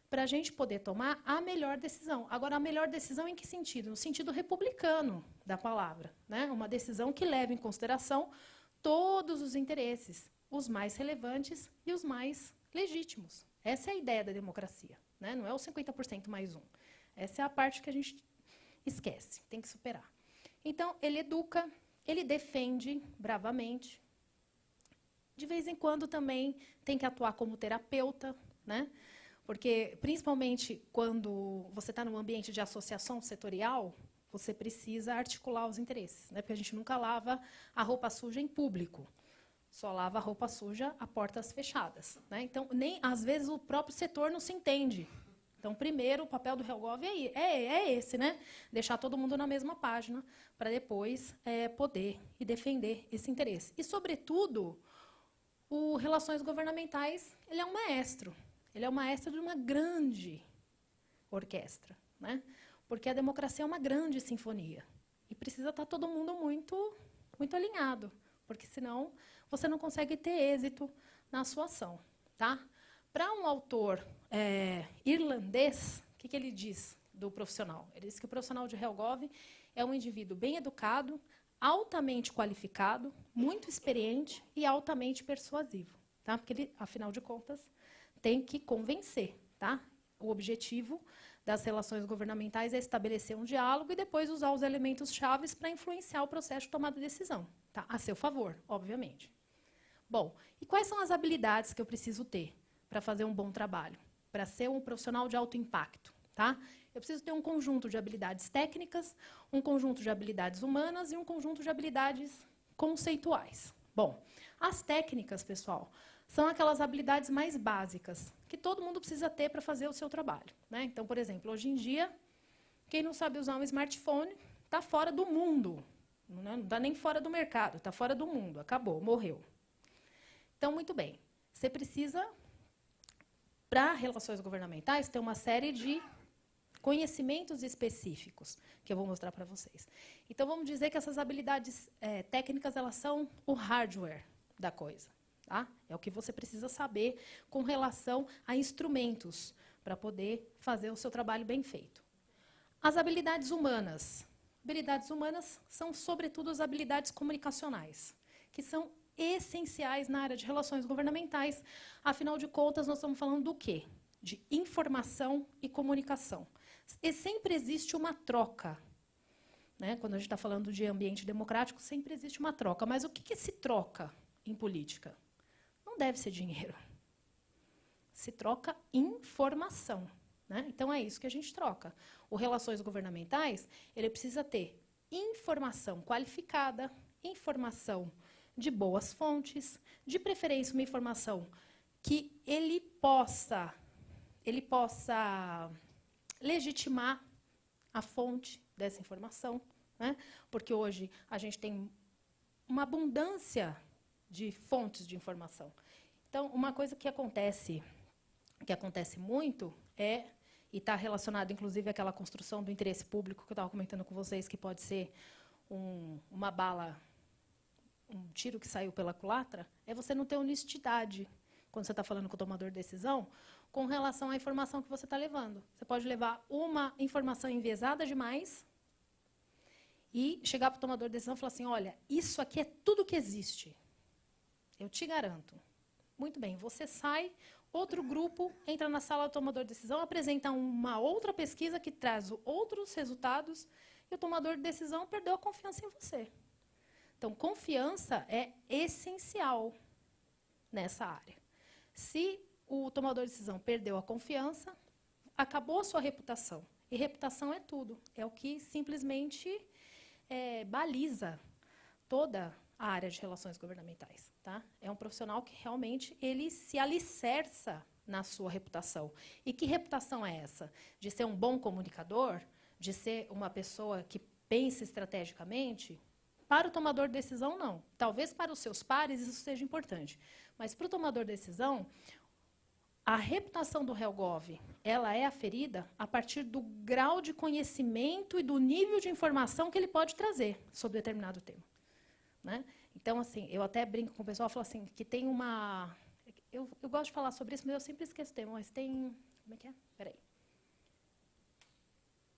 para a gente poder tomar a melhor decisão. Agora, a melhor decisão em que sentido? No sentido republicano da palavra. Né? Uma decisão que leve em consideração todos os interesses, os mais relevantes e os mais legítimos. Essa é a ideia da democracia. Né? Não é o 50% mais um. Essa é a parte que a gente esquece, tem que superar. Então, ele educa, ele defende bravamente. De vez em quando também tem que atuar como terapeuta, né? Porque, principalmente quando você está num ambiente de associação setorial, você precisa articular os interesses, né? Porque a gente nunca lava a roupa suja em público. Só lava a roupa suja a portas fechadas. Né? Então, às vezes, o próprio setor não se entende Então, primeiro, o papel do HelGov é esse, né? Deixar todo mundo na mesma página, para depois poder e defender esse interesse. E, sobretudo, o Relações Governamentais, ele é um maestro. Ele é o maestro de uma grande orquestra, né? Porque a democracia é uma grande sinfonia. E precisa estar todo mundo muito alinhado, porque, senão, você não consegue ter êxito na sua ação. Tá? Para um autor irlandês, o que ele diz do profissional? Ele diz que o profissional de HelGov é um indivíduo bem educado, altamente qualificado, muito experiente e altamente persuasivo. Tá? Porque ele, afinal de contas, tem que convencer. Tá? O objetivo das relações governamentais é estabelecer um diálogo e depois usar os elementos chaves para influenciar o processo de tomada de decisão. Tá? A seu favor, obviamente. Bom, e quais são as habilidades que eu preciso ter para fazer um bom trabalho? Para ser um profissional de alto impacto? Tá? Eu preciso ter um conjunto de habilidades técnicas, um conjunto de habilidades humanas e um conjunto de habilidades conceituais. Bom, as técnicas, pessoal, são aquelas habilidades mais básicas que todo mundo precisa ter para fazer o seu trabalho. Né? Então, por exemplo, hoje em dia, quem não sabe usar um smartphone está fora do mundo. Não está nem fora do mercado, está fora do mundo. Acabou, morreu. Então, muito bem. Você precisa, para relações governamentais, ter uma série de conhecimentos específicos, que eu vou mostrar para vocês. Então, vamos dizer que essas habilidades técnicas, elas são o hardware da coisa. Tá? É o que você precisa saber com relação a instrumentos para poder fazer o seu trabalho bem feito. As habilidades humanas. Habilidades humanas são, sobretudo, as habilidades comunicacionais, que são essenciais na área de relações governamentais. Afinal de contas, nós estamos falando do quê? De informação e comunicação. E sempre existe uma troca. Né? Quando a gente está falando de ambiente democrático, sempre existe uma troca. Mas o que se troca em política? Não deve ser dinheiro. Se troca informação. Né? Então, é isso que a gente troca. O Relações Governamentais, ele precisa ter informação qualificada, informação de boas fontes, de preferência uma informação que ele possa legitimar a fonte dessa informação. Né? Porque hoje a gente tem uma abundância de fontes de informação. Então, uma coisa que acontece muito e está relacionado, inclusive, àquela construção do interesse público que eu estava comentando com vocês, que pode ser uma bala, um tiro que saiu pela culatra, é você não ter honestidade quando você está falando com o tomador de decisão com relação à informação que você está levando. Você pode levar uma informação enviesada demais e chegar para o tomador de decisão e falar assim, olha, isso aqui é tudo que existe. Eu te garanto. Muito bem, você sai, outro grupo entra na sala do tomador de decisão, apresenta uma outra pesquisa que traz outros resultados e o tomador de decisão perdeu a confiança em você. Então, confiança é essencial nessa área. Se o tomador de decisão perdeu a confiança, acabou a sua reputação. E reputação é tudo. É o que simplesmente baliza toda a área de relações governamentais. Tá? É um profissional que realmente ele se alicerça na sua reputação. E que reputação é essa? De ser um bom comunicador? De ser uma pessoa que pensa estrategicamente? Para o tomador de decisão, não. Talvez para os seus pares isso seja importante. Mas para o tomador de decisão, a reputação do HelGov, ela é aferida a partir do grau de conhecimento e do nível de informação que ele pode trazer sobre determinado tema. Né? Então, assim, eu até brinco com o pessoal, falo assim, que tem uma... Eu gosto de falar sobre isso, mas eu sempre esqueço o tema, mas tem... Como é que é? Peraí.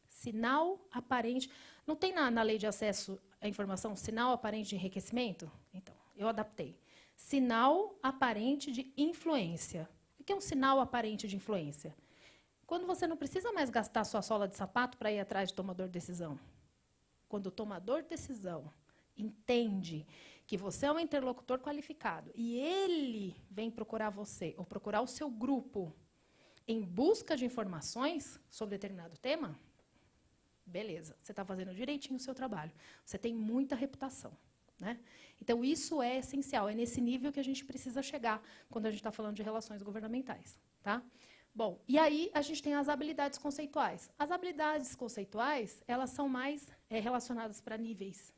Sinal aparente... Não tem na lei de acesso à informação sinal aparente de enriquecimento? Então, eu adaptei. Sinal aparente de influência. O que é um sinal aparente de influência? Quando você não precisa mais gastar sua sola de sapato para ir atrás de tomador de decisão. Quando o tomador de decisão entende que você é um interlocutor qualificado e ele vem procurar você, ou procurar o seu grupo, em busca de informações sobre determinado tema, beleza, você está fazendo direitinho o seu trabalho. Você tem muita reputação. Né? Então, isso é essencial. É nesse nível que a gente precisa chegar quando a gente está falando de relações governamentais. Tá? Bom, e aí a gente tem as habilidades conceituais. As habilidades conceituais, elas são mais relacionadas para níveis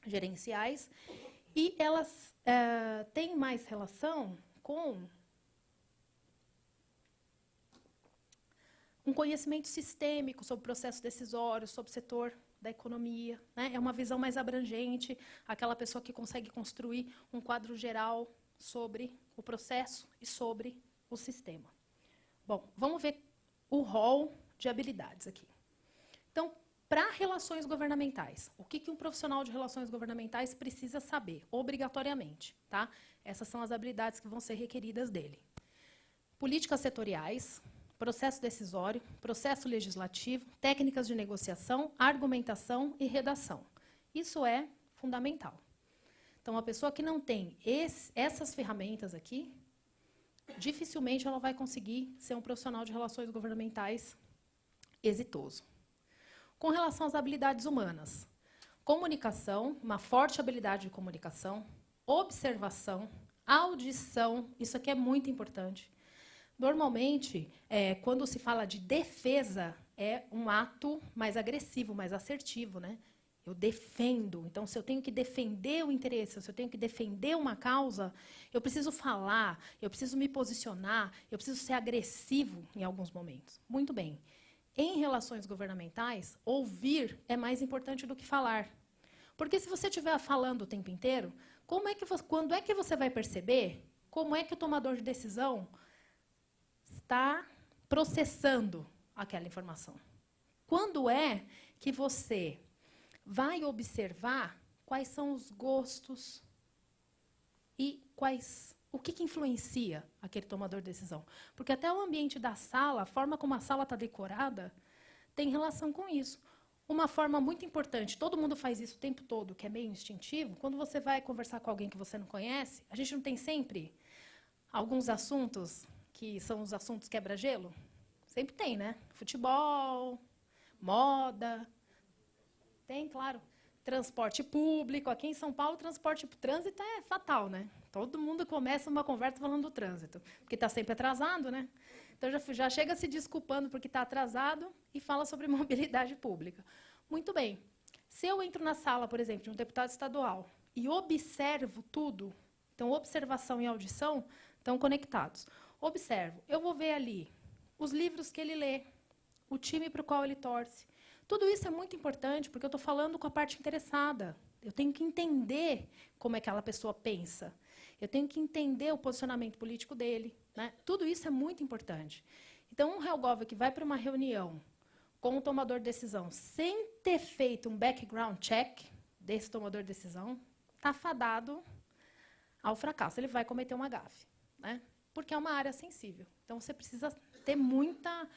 gerenciais e elas têm mais relação com um conhecimento sistêmico sobre o processo decisório, sobre o setor da economia, né? É uma visão mais abrangente, aquela pessoa que consegue construir um quadro geral sobre o processo e sobre o sistema. Bom, vamos ver o rol de habilidades aqui. Então, para relações governamentais, o que um profissional de relações governamentais precisa saber, obrigatoriamente, tá? Essas são as habilidades que vão ser requeridas dele. Políticas setoriais, processo decisório, processo legislativo, técnicas de negociação, argumentação e redação. Isso é fundamental. Então, a pessoa que não tem essas ferramentas aqui, dificilmente ela vai conseguir ser um profissional de relações governamentais exitoso. Com relação às habilidades humanas, comunicação, uma forte habilidade de comunicação, observação, audição, isso aqui é muito importante. Normalmente, quando se fala de defesa, é um ato mais agressivo, mais assertivo, né? Eu defendo. Então, se eu tenho que defender o interesse, se eu tenho que defender uma causa, eu preciso falar, eu preciso me posicionar, eu preciso ser agressivo em alguns momentos. Muito bem. Em relações governamentais, ouvir é mais importante do que falar. Porque se você estiver falando o tempo inteiro, quando é que você vai perceber como é que o tomador de decisão está processando aquela informação? Quando é que você vai observar quais são os gostos e o que influencia aquele tomador de decisão? Porque até o ambiente da sala, a forma como a sala está decorada, tem relação com isso. Uma forma muito importante, todo mundo faz isso o tempo todo, que é meio instintivo, quando você vai conversar com alguém que você não conhece, a gente não tem sempre alguns assuntos que são os assuntos quebra-gelo? Sempre tem, né? Futebol, moda, tem, claro. Transporte público. Aqui em São Paulo, trânsito é fatal, né? Todo mundo começa uma conversa falando do trânsito, porque está sempre atrasado, né? Então, já chega se desculpando porque está atrasado e fala sobre mobilidade pública. Muito bem. Se eu entro na sala, por exemplo, de um deputado estadual e observo tudo, então, observação e audição estão conectados. Observo, eu vou ver ali os livros que ele lê, o time para o qual ele torce. Tudo isso é muito importante, porque eu estou falando com a parte interessada. Eu tenho que entender como aquela pessoa pensa. Eu tenho que entender o posicionamento político dele, né? Tudo isso é muito importante. Então, um Helgov que vai para uma reunião com um tomador de decisão sem ter feito um background check desse tomador de decisão, está fadado ao fracasso. Ele vai cometer uma gafe, né? Porque é uma área sensível. Então, você precisa ter muita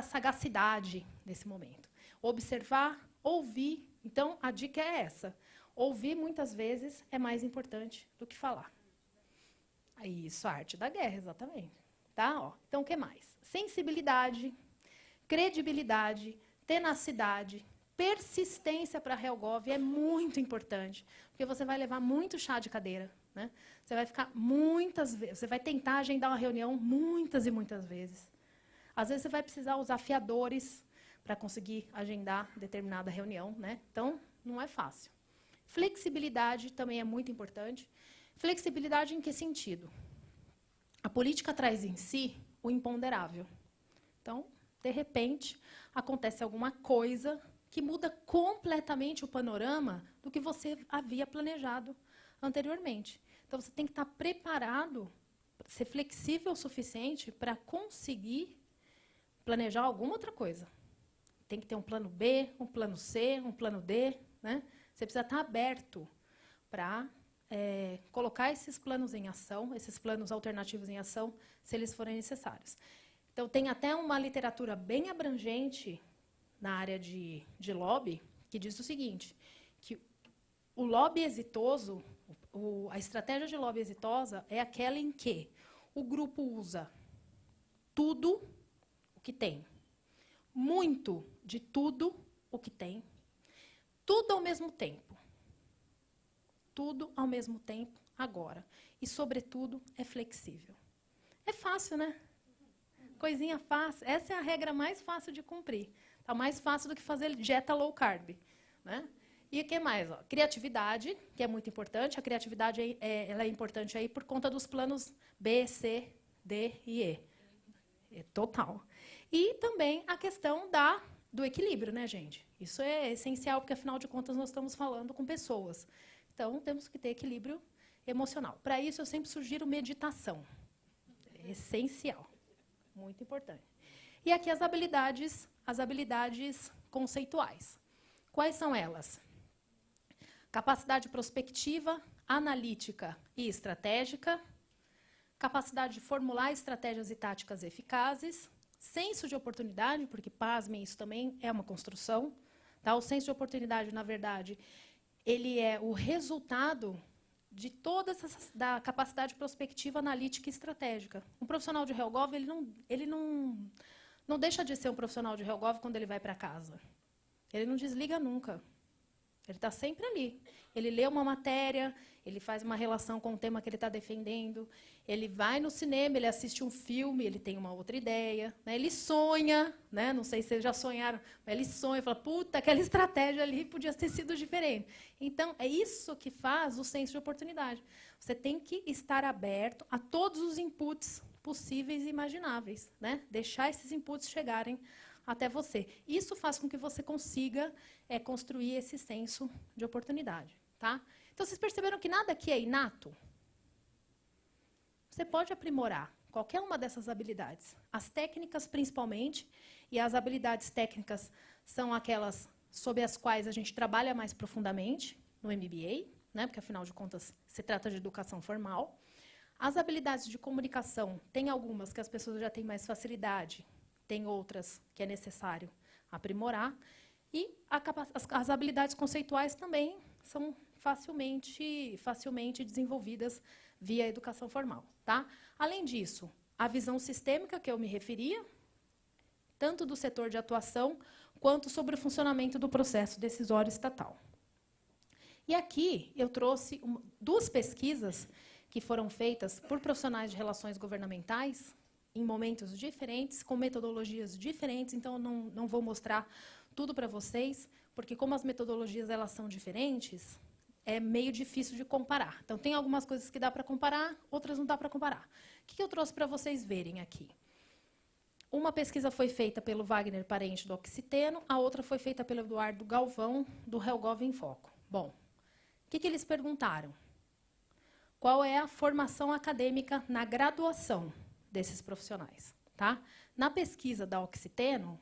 sagacidade nesse momento. Observar, ouvir. Então, a dica é essa. Ouvir, muitas vezes, é mais importante do que falar. Isso, a arte da guerra, exatamente. Tá? Ó, então, o que mais? Sensibilidade, credibilidade, tenacidade, persistência para a Helgov é muito importante, porque você vai levar muito chá de cadeira, né? Você vai ficar muitas vezes, você vai tentar agendar uma reunião muitas e muitas vezes. Às vezes, você vai precisar usar fiadores para conseguir agendar determinada reunião, né? Então, não é fácil. Flexibilidade também é muito importante. Flexibilidade em que sentido? A política traz em si o imponderável. Então, de repente, acontece alguma coisa que muda completamente o panorama do que você havia planejado anteriormente. Então, você tem que estar preparado, ser flexível o suficiente para conseguir planejar alguma outra coisa. Tem que ter um plano B, um plano C, um plano D, né? Você precisa estar aberto para colocar esses planos em ação, esses planos alternativos em ação, se eles forem necessários. Então, tem até uma literatura bem abrangente na área de lobby, que diz o seguinte, que o lobby exitoso, a estratégia de lobby exitosa é aquela em que o grupo usa tudo o que tem, muito de tudo o que tem, tudo ao mesmo tempo. Tudo ao mesmo tempo, agora. E, sobretudo, é flexível. É fácil, né? coisinha fácil. Essa é a regra mais fácil de cumprir. Tá mais fácil do que fazer dieta low carb, né? E o que mais? Ó, criatividade, que é muito importante. A criatividade ela é importante aí por conta dos planos B, C, D e E. É total. E também a questão do equilíbrio, né, gente? Isso é essencial, porque, afinal de contas, nós estamos falando com pessoas. Então, temos que ter equilíbrio emocional. Para isso, eu sempre sugiro meditação. É essencial. Muito importante. E aqui as habilidades conceituais. Quais são elas? Capacidade prospectiva, analítica e estratégica, capacidade de formular estratégias e táticas eficazes, senso de oportunidade, porque, pasmem, isso também é uma construção. Tá? O senso de oportunidade, na verdade, ele é o resultado de toda da capacidade prospectiva, analítica e estratégica. Um profissional de HelGov, ele não deixa de ser um profissional de HelGov quando ele vai para casa. Ele não desliga nunca. Ele está sempre ali. Ele lê uma matéria, ele faz uma relação com o tema que ele está defendendo, ele vai no cinema, ele assiste um filme, ele tem uma outra ideia, né? Ele sonha, né? Não sei se vocês já sonharam, mas ele sonha e fala, puta, aquela estratégia ali podia ter sido diferente. Então, é isso que faz o senso de oportunidade. Você tem que estar aberto a todos os inputs possíveis e imagináveis, né? Deixar esses inputs chegarem até você. Isso faz com que você consiga construir esse senso de oportunidade. Tá? Então, vocês perceberam que nada aqui é inato? Você pode aprimorar qualquer uma dessas habilidades. As técnicas, principalmente, e as habilidades técnicas são aquelas sobre as quais a gente trabalha mais profundamente no MBA, né? Porque, afinal de contas, se trata de educação formal. As habilidades de comunicação, tem algumas que as pessoas já têm mais facilidade, tem outras que é necessário aprimorar. E as habilidades conceituais também são facilmente desenvolvidas via educação formal. Tá? Além disso, a visão sistêmica, que eu me referia, tanto do setor de atuação, quanto sobre o funcionamento do processo decisório estatal. E aqui eu trouxe duas pesquisas que foram feitas por profissionais de relações governamentais, em momentos diferentes, com metodologias diferentes, então eu não vou mostrar tudo para vocês, porque como as metodologias elas são diferentes, é meio difícil de comparar. Então, tem algumas coisas que dá para comparar, outras não dá para comparar. O que eu trouxe para vocês verem aqui? Uma pesquisa foi feita pelo Wagner Parente, do Oxiteno, a outra foi feita pelo Eduardo Galvão, do HelGov em Foco. Bom, o que eles perguntaram? Qual é a formação acadêmica na graduação desses profissionais? Tá? Na pesquisa da Oxiteno,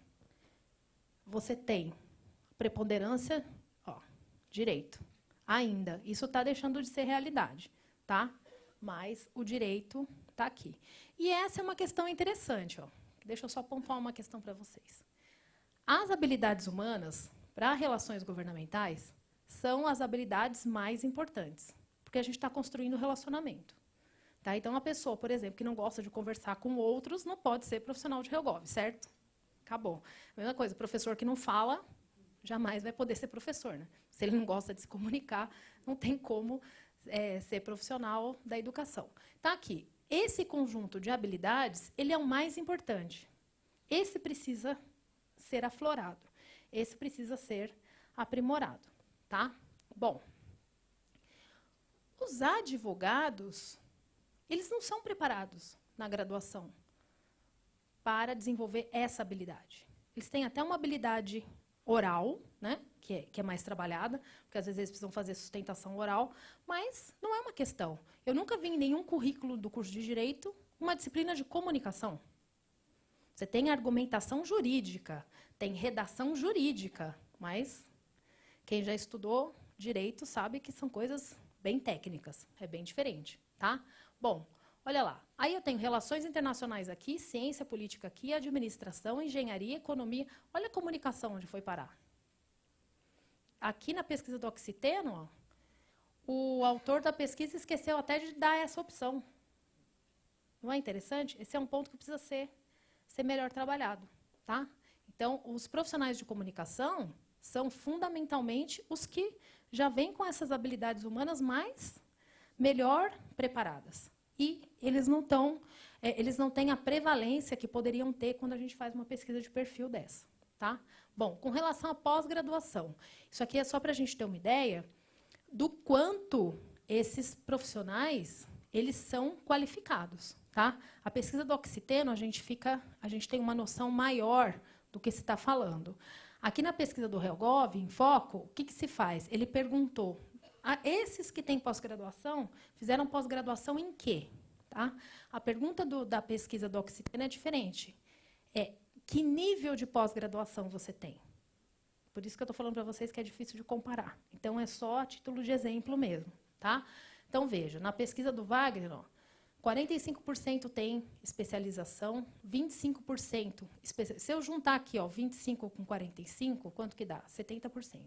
você tem preponderância, direito. Ainda, isso está deixando de ser realidade, tá? Mas o direito está aqui. E essa é uma questão interessante, Deixa eu só pontuar uma questão para vocês. As habilidades humanas, para relações governamentais, são as habilidades mais importantes, porque a gente está construindo relacionamento. Tá? Então, uma pessoa, por exemplo, que não gosta de conversar com outros, não pode ser profissional de HelGov, certo? Acabou. A mesma coisa, professor que não fala, jamais vai poder ser professor, né? Se ele não gosta de se comunicar, não tem como ser profissional da educação. Tá aqui. Esse conjunto de habilidades, ele é o mais importante. Esse precisa ser aflorado. Esse precisa ser aprimorado. Tá? Bom, os advogados, eles não são preparados na graduação para desenvolver essa habilidade. Eles têm até uma habilidade oral, né, que é mais trabalhada, porque às vezes eles precisam fazer sustentação oral, mas não é uma questão. Eu nunca vi em nenhum currículo do curso de Direito uma disciplina de comunicação. Você tem argumentação jurídica, tem redação jurídica, mas quem já estudou Direito sabe que são coisas bem técnicas, é bem diferente. Tá? Bom, olha lá. Aí eu tenho relações internacionais aqui, ciência política aqui, administração, engenharia, economia. Olha a comunicação onde foi parar. Aqui na pesquisa do Oxiteno, o autor da pesquisa esqueceu até de dar essa opção. Não é interessante? Esse é um ponto que precisa ser melhor trabalhado. Tá? Então, os profissionais de comunicação são fundamentalmente os que já vêm com essas habilidades humanas melhor preparadas. e eles não têm a prevalência que poderiam ter quando a gente faz uma pesquisa de perfil dessa. Tá? Bom, com relação à pós-graduação, isso aqui é só para a gente ter uma ideia do quanto esses profissionais eles são qualificados. Tá? A pesquisa do Oxiteno, a gente tem uma noção maior do que se está falando. Aqui na pesquisa do HelGov, em Foco, o que se faz? Ele perguntou, esses que têm pós-graduação, fizeram pós-graduação em quê? Tá? A pergunta da pesquisa do Oxiteno é diferente. Que nível de pós-graduação você tem? Por isso que eu estou falando para vocês que é difícil de comparar. Então, é só a título de exemplo mesmo. Tá? Então, veja, na pesquisa do Wagner, 45% tem especialização, 25%. Se eu juntar aqui, 25 com 45, quanto que dá? 70%.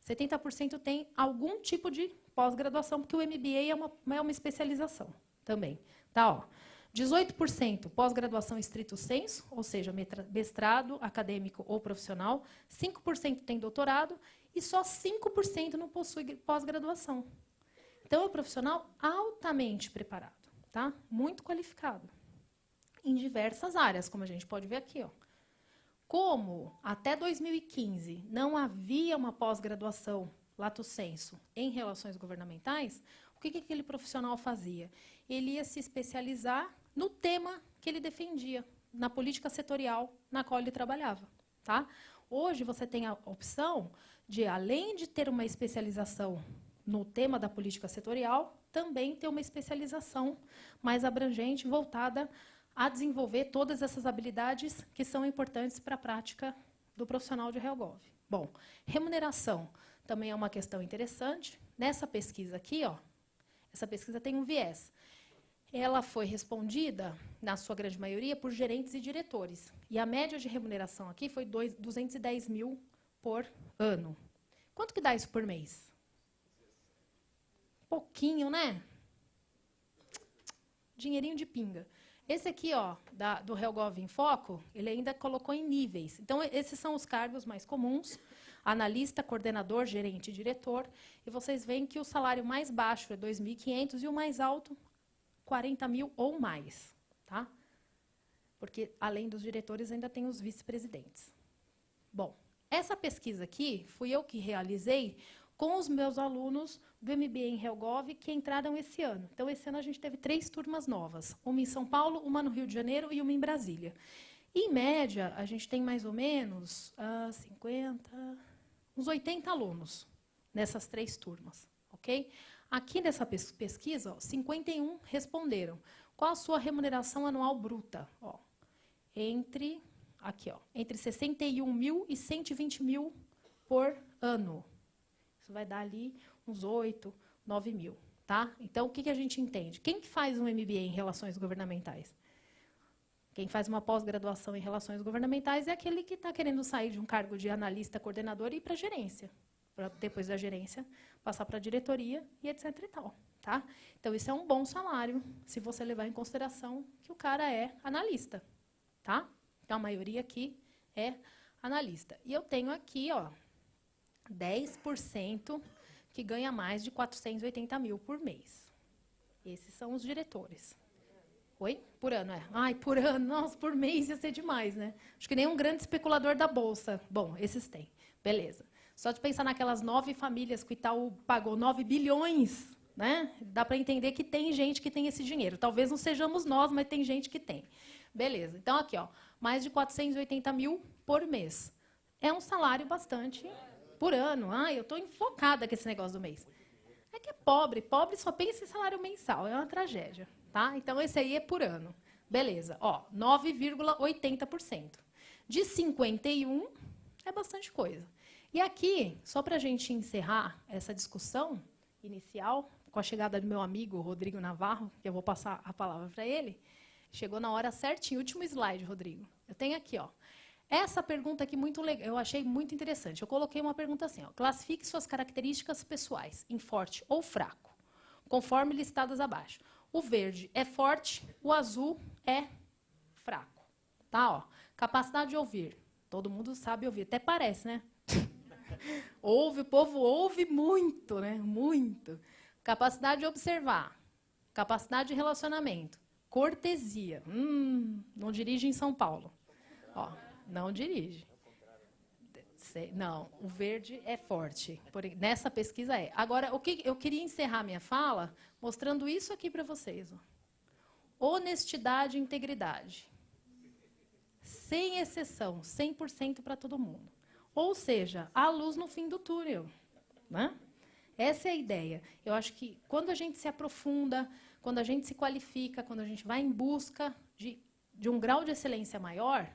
70% tem algum tipo de pós-graduação, porque o MBA é uma especialização também. Tá, 18% pós-graduação estrito sensu, ou seja, mestrado, acadêmico ou profissional. 5% tem doutorado e só 5% não possui pós-graduação. Então, é um profissional altamente preparado. Tá? Muito qualificado, em diversas áreas, como a gente pode ver aqui. Como até 2015 não havia uma pós-graduação lato sensu em relações governamentais, o que aquele profissional fazia? Ele ia se especializar no tema que ele defendia, na política setorial na qual ele trabalhava. Tá? Hoje você tem a opção de, além de ter uma especialização no tema da política setorial, também ter uma especialização mais abrangente, voltada a desenvolver todas essas habilidades que são importantes para a prática do profissional de HelGov. Bom, remuneração também é uma questão interessante. Nessa pesquisa aqui, essa pesquisa tem um viés. Ela foi respondida, na sua grande maioria, por gerentes e diretores. E a média de remuneração aqui foi 210 mil por ano. Quanto que dá isso por mês? Pouquinho, né? Dinheirinho de pinga. Esse aqui, do HelGov em Foco, ele ainda colocou em níveis. Então, esses são os cargos mais comuns: analista, coordenador, gerente e diretor. E vocês veem que o salário mais baixo é 2.500 e o mais alto, 40 mil ou mais. Tá? Porque, além dos diretores, ainda tem os vice-presidentes. Bom, essa pesquisa aqui, fui eu que realizei com os meus alunos do MBA em HelGov que entraram esse ano. Então, esse ano a gente teve 3 turmas novas, uma em São Paulo, uma no Rio de Janeiro e uma em Brasília. Em média, a gente tem mais ou menos uns 80 alunos nessas 3 turmas. Okay? Aqui nessa pesquisa, 51 responderam. Qual a sua remuneração anual bruta? Entre 61 mil e 120 mil por ano. Isso vai dar ali uns 8, 9 mil. Tá? Então, o que a gente entende? Quem que faz um MBA em relações governamentais? Quem faz uma pós-graduação em relações governamentais é aquele que está querendo sair de um cargo de analista, coordenador e ir para a gerência. Para depois da gerência, passar para a diretoria e etc. e tal. Tá? Então, isso é um bom salário, se você levar em consideração que o cara é analista. Tá? Então, a maioria aqui é analista. E eu tenho aqui, 10% que ganha mais de 480 mil por mês. Esses são os diretores. Oi? Por ano, é. Ai, por ano. Nossa, por mês ia ser demais, né? Acho que nem um grande especulador da Bolsa. Bom, esses têm. Beleza. Só de pensar naquelas 9 famílias que o Itaú pagou 9 bilhões, né? Dá para entender que tem gente que tem esse dinheiro. Talvez não sejamos nós, mas tem gente que tem. Beleza. Então, aqui, mais de 480 mil por mês. É um salário bastante... por ano. Eu estou enfocada com esse negócio do mês. É que é pobre. Pobre só pensa em salário mensal. É uma tragédia. Tá? Então, esse aí é por ano. Beleza. 9,80%. De 51, é bastante coisa. E aqui, só para a gente encerrar essa discussão inicial, com a chegada do meu amigo Rodrigo Navarro, que eu vou passar a palavra para ele, chegou na hora certinho. Último slide, Rodrigo. Eu tenho aqui, essa pergunta aqui muito legal, eu achei muito interessante. Eu coloquei uma pergunta assim: classifique suas características pessoais em forte ou fraco, conforme listadas abaixo. O verde é forte, o azul é fraco. Tá? Capacidade de ouvir. Todo mundo sabe ouvir, até parece, né? O povo ouve muito, né? Muito. Capacidade de observar. capacidade de relacionamento, cortesia. Não dirige em São Paulo. Ó, não dirige. Não, o verde é forte. Nessa pesquisa é. Agora, eu queria encerrar minha fala mostrando isso aqui para vocês. Ó. Honestidade e integridade. Sem exceção, 100% para todo mundo. Ou seja, há luz no fim do túnel. Né? Essa é a ideia. Eu acho que quando a gente se aprofunda, quando a gente se qualifica, quando a gente vai em busca de um grau de excelência maior,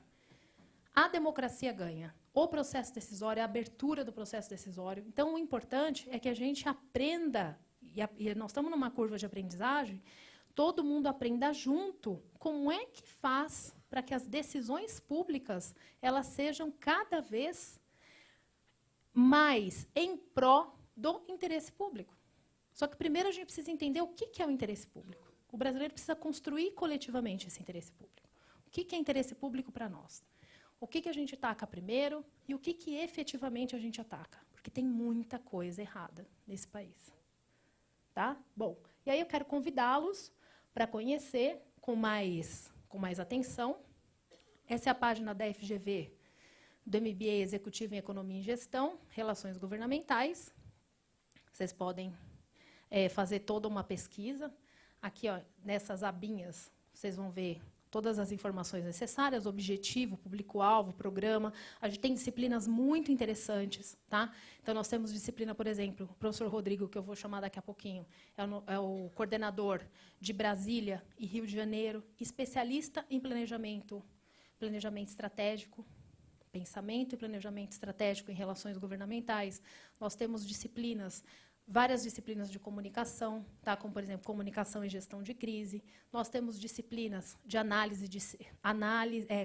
a democracia ganha. O processo decisório, a abertura do processo decisório. Então, o importante é que a gente aprenda, e nós estamos numa curva de aprendizagem, todo mundo aprenda junto como é que faz para que as decisões públicas elas sejam cada vez mais em pró do interesse público. Só que primeiro a gente precisa entender o que é o interesse público. O brasileiro precisa construir coletivamente esse interesse público. O que é interesse público para nós? O que a gente ataca primeiro e o que efetivamente a gente ataca? Porque tem muita coisa errada nesse país. Tá? Bom, e aí eu quero convidá-los para conhecer com mais atenção. Essa é a página da FGV, do MBA Executivo em Economia e Gestão, Relações Governamentais. Vocês podem fazer toda uma pesquisa. Aqui, ó, nessas abinhas, vocês vão ver todas as informações necessárias, objetivo, público-alvo, programa. A gente tem disciplinas muito interessantes. Tá? Então, nós temos disciplina, por exemplo, o professor Rodrigo, que eu vou chamar daqui a pouquinho, é o coordenador de Brasília e Rio de Janeiro, especialista em planejamento estratégico, pensamento e planejamento estratégico em relações governamentais. Nós temos várias disciplinas de comunicação, tá? Como, por exemplo, comunicação e gestão de crise. Nós temos disciplinas de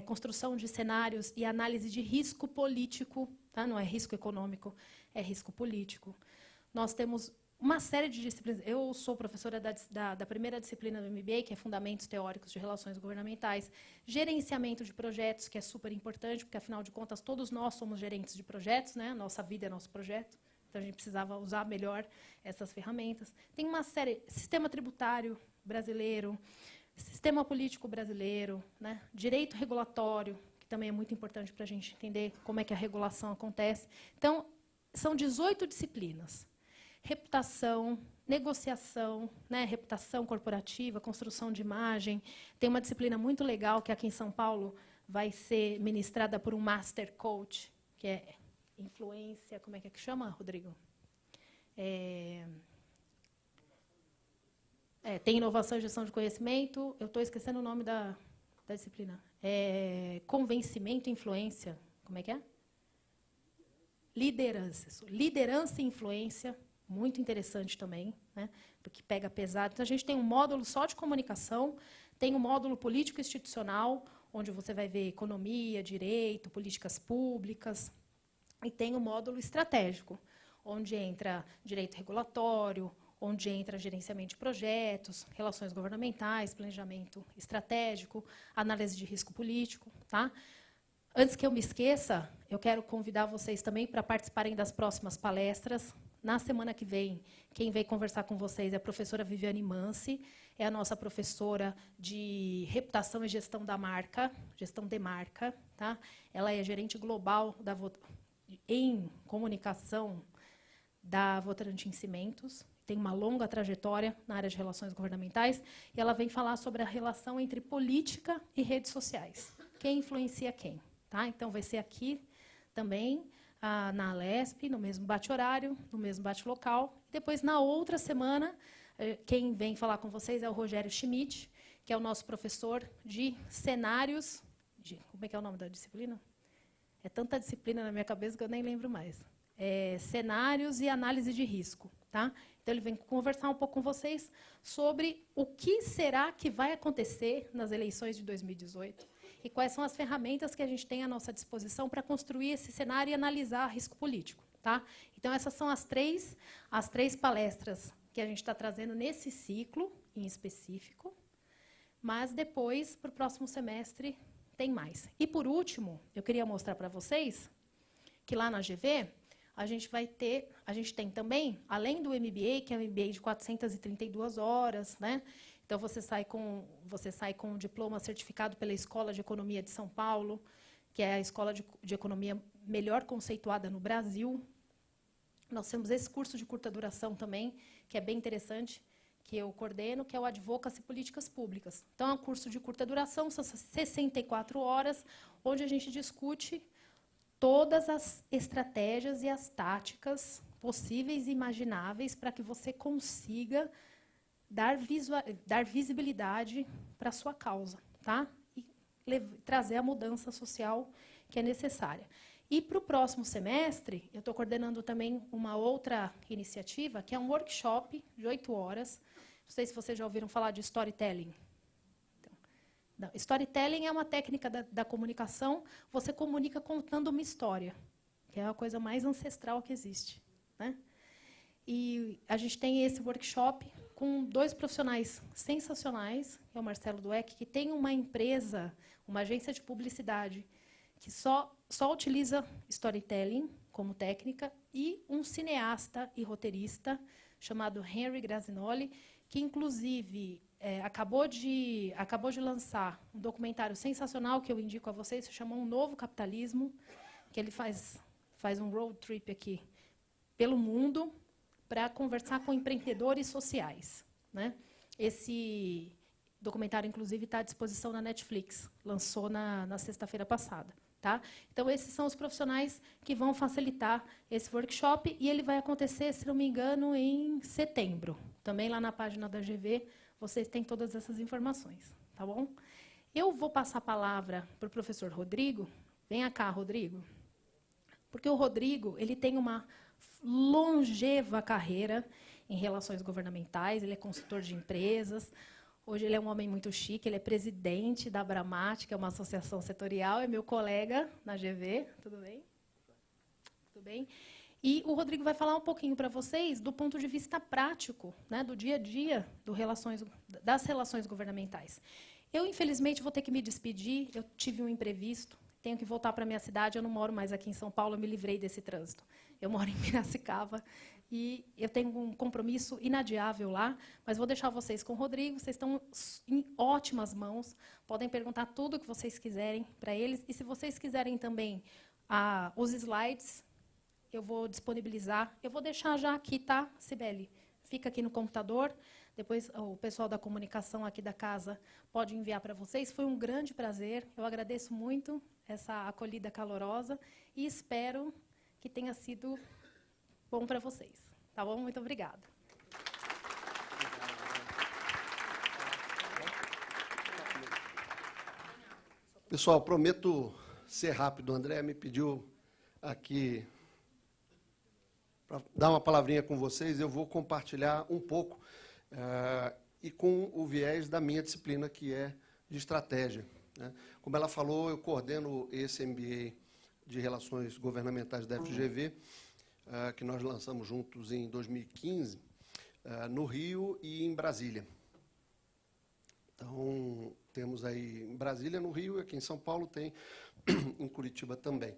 construção de cenários e análise de risco político. Tá? Não é risco econômico, é risco político. Nós temos uma série de disciplinas. Eu sou professora da primeira disciplina do MBA, que é Fundamentos Teóricos de Relações Governamentais. Gerenciamento de projetos, que é super importante, porque, afinal de contas, todos nós somos gerentes de projetos, né? Nossa vida é nosso projeto. Então, a gente precisava usar melhor essas ferramentas. Tem uma série, sistema tributário brasileiro, sistema político brasileiro, né? Direito regulatório, que também é muito importante para a gente entender como é que a regulação acontece. Então, são 18 disciplinas. Reputação, negociação, né? Reputação corporativa, construção de imagem. Tem uma disciplina muito legal que aqui em São Paulo vai ser ministrada por um Master Coach, que é influência, como é que chama, Rodrigo? Tem inovação e gestão de conhecimento. Eu estou esquecendo o nome da disciplina. Convencimento e influência. Como é que é? Liderança. Liderança e influência. Muito interessante também, né? Porque pega pesado. Então, a gente tem um módulo só de comunicação, tem um módulo político-institucional, onde você vai ver economia, direito, políticas públicas. E tem o módulo estratégico, onde entra direito regulatório, onde entra gerenciamento de projetos, relações governamentais, planejamento estratégico, análise de risco político. Tá? Antes que eu me esqueça, eu quero convidar vocês também para participarem das próximas palestras. Na semana que vem, quem vem conversar com vocês é a professora Viviane Mansi, é a nossa professora de reputação e gestão da marca, gestão de marca. Tá? Ela é gerente global em comunicação da Votorantim Cimentos, tem uma longa trajetória na área de relações governamentais, e ela vem falar sobre a relação entre política e redes sociais. Quem influencia quem? Tá? Então, vai ser aqui também, na Alesp, no mesmo bate-horário, no mesmo bate-local. Depois, na outra semana, quem vem falar com vocês é o Rogério Schmidt, que é o nosso professor de cenários... como é que é o nome da disciplina? É tanta disciplina na minha cabeça que eu nem lembro mais. Cenários e análise de risco. Tá? Então, ele vem conversar um pouco com vocês sobre o que será que vai acontecer nas eleições de 2018 e quais são as ferramentas que a gente tem à nossa disposição para construir esse cenário e analisar risco político. Tá? Então, essas são as três palestras que a gente está trazendo nesse ciclo, em específico, mas depois, para o próximo semestre, tem mais. E, por último, eu queria mostrar para vocês que lá na GV a gente tem também, além do MBA, que é um MBA de 432 horas, né? Então, você sai com um diploma certificado pela Escola de Economia de São Paulo, que é a escola de economia melhor conceituada no Brasil. Nós temos esse curso de curta duração também, que é bem interessante, que eu coordeno, que é o Advocacy Políticas Públicas. Então, é um curso de curta duração, são 64 horas, onde a gente discute todas as estratégias e as possíveis e imagináveis para que você consiga dar visibilidade para a sua causa, tá? E trazer a mudança social que é necessária. E para o próximo semestre, eu estou coordenando também uma outra iniciativa, que é um workshop de 8 horas. Não sei se vocês já ouviram falar de storytelling. Não, storytelling é uma técnica da comunicação. Você comunica contando uma história, que é a coisa mais ancestral que existe, né? E a gente tem esse workshop com 2 profissionais sensacionais, que é o Marcelo Dueck, que tem uma empresa, uma agência de publicidade, que só utiliza storytelling como técnica, e um cineasta e roteirista chamado Henry Grazinoli, que, inclusive, acabou de lançar um documentário sensacional que eu indico a vocês, se chama Um Novo Capitalismo, que ele faz um road trip aqui pelo mundo para conversar com empreendedores sociais, né? Esse documentário, inclusive, está à disposição na Netflix, lançou na sexta-feira passada. Tá? Então, esses são os profissionais que vão facilitar esse workshop, e ele vai acontecer, se não me engano, em setembro. Também lá na página da GV, vocês têm todas essas informações. Tá bom? Eu vou passar a palavra para o professor Rodrigo. Venha cá, Rodrigo. Porque o Rodrigo ele tem uma longeva carreira em relações governamentais, ele é consultor de empresas. Hoje ele é um homem muito chique, ele é presidente da Abramat, que é uma associação setorial, é meu colega na GV. Tudo bem? Tudo bem? E o Rodrigo vai falar um pouquinho para vocês do ponto de vista prático, né, do dia a dia das relações governamentais. Eu, infelizmente, vou ter que me despedir, eu tive um imprevisto, tenho que voltar para a minha cidade, eu não moro mais aqui em São Paulo, eu me livrei desse trânsito. Eu moro em Piracicaba, e eu tenho um compromisso inadiável lá, mas vou deixar vocês com o Rodrigo, vocês estão em ótimas mãos, podem perguntar tudo o que vocês quiserem para eles, e se vocês quiserem também os slides, eu vou disponibilizar, eu vou deixar já aqui, tá, Cibele? Fica aqui no computador, depois o pessoal da comunicação aqui da casa pode enviar para vocês. Foi um grande prazer, eu agradeço muito essa acolhida calorosa, e espero que tenha sido bom para vocês. Tá bom? Muito obrigada. Pessoal, prometo ser rápido. O André me pediu aqui para dar uma palavrinha com vocês. Eu vou compartilhar um pouco e com o viés da minha disciplina, que é de estratégia, né? Como ela falou, eu coordeno esse MBA de Relações Governamentais da FGV, que nós lançamos juntos em 2015, no Rio e em Brasília. Então, temos aí em Brasília, no Rio, aqui em São Paulo, tem em Curitiba também.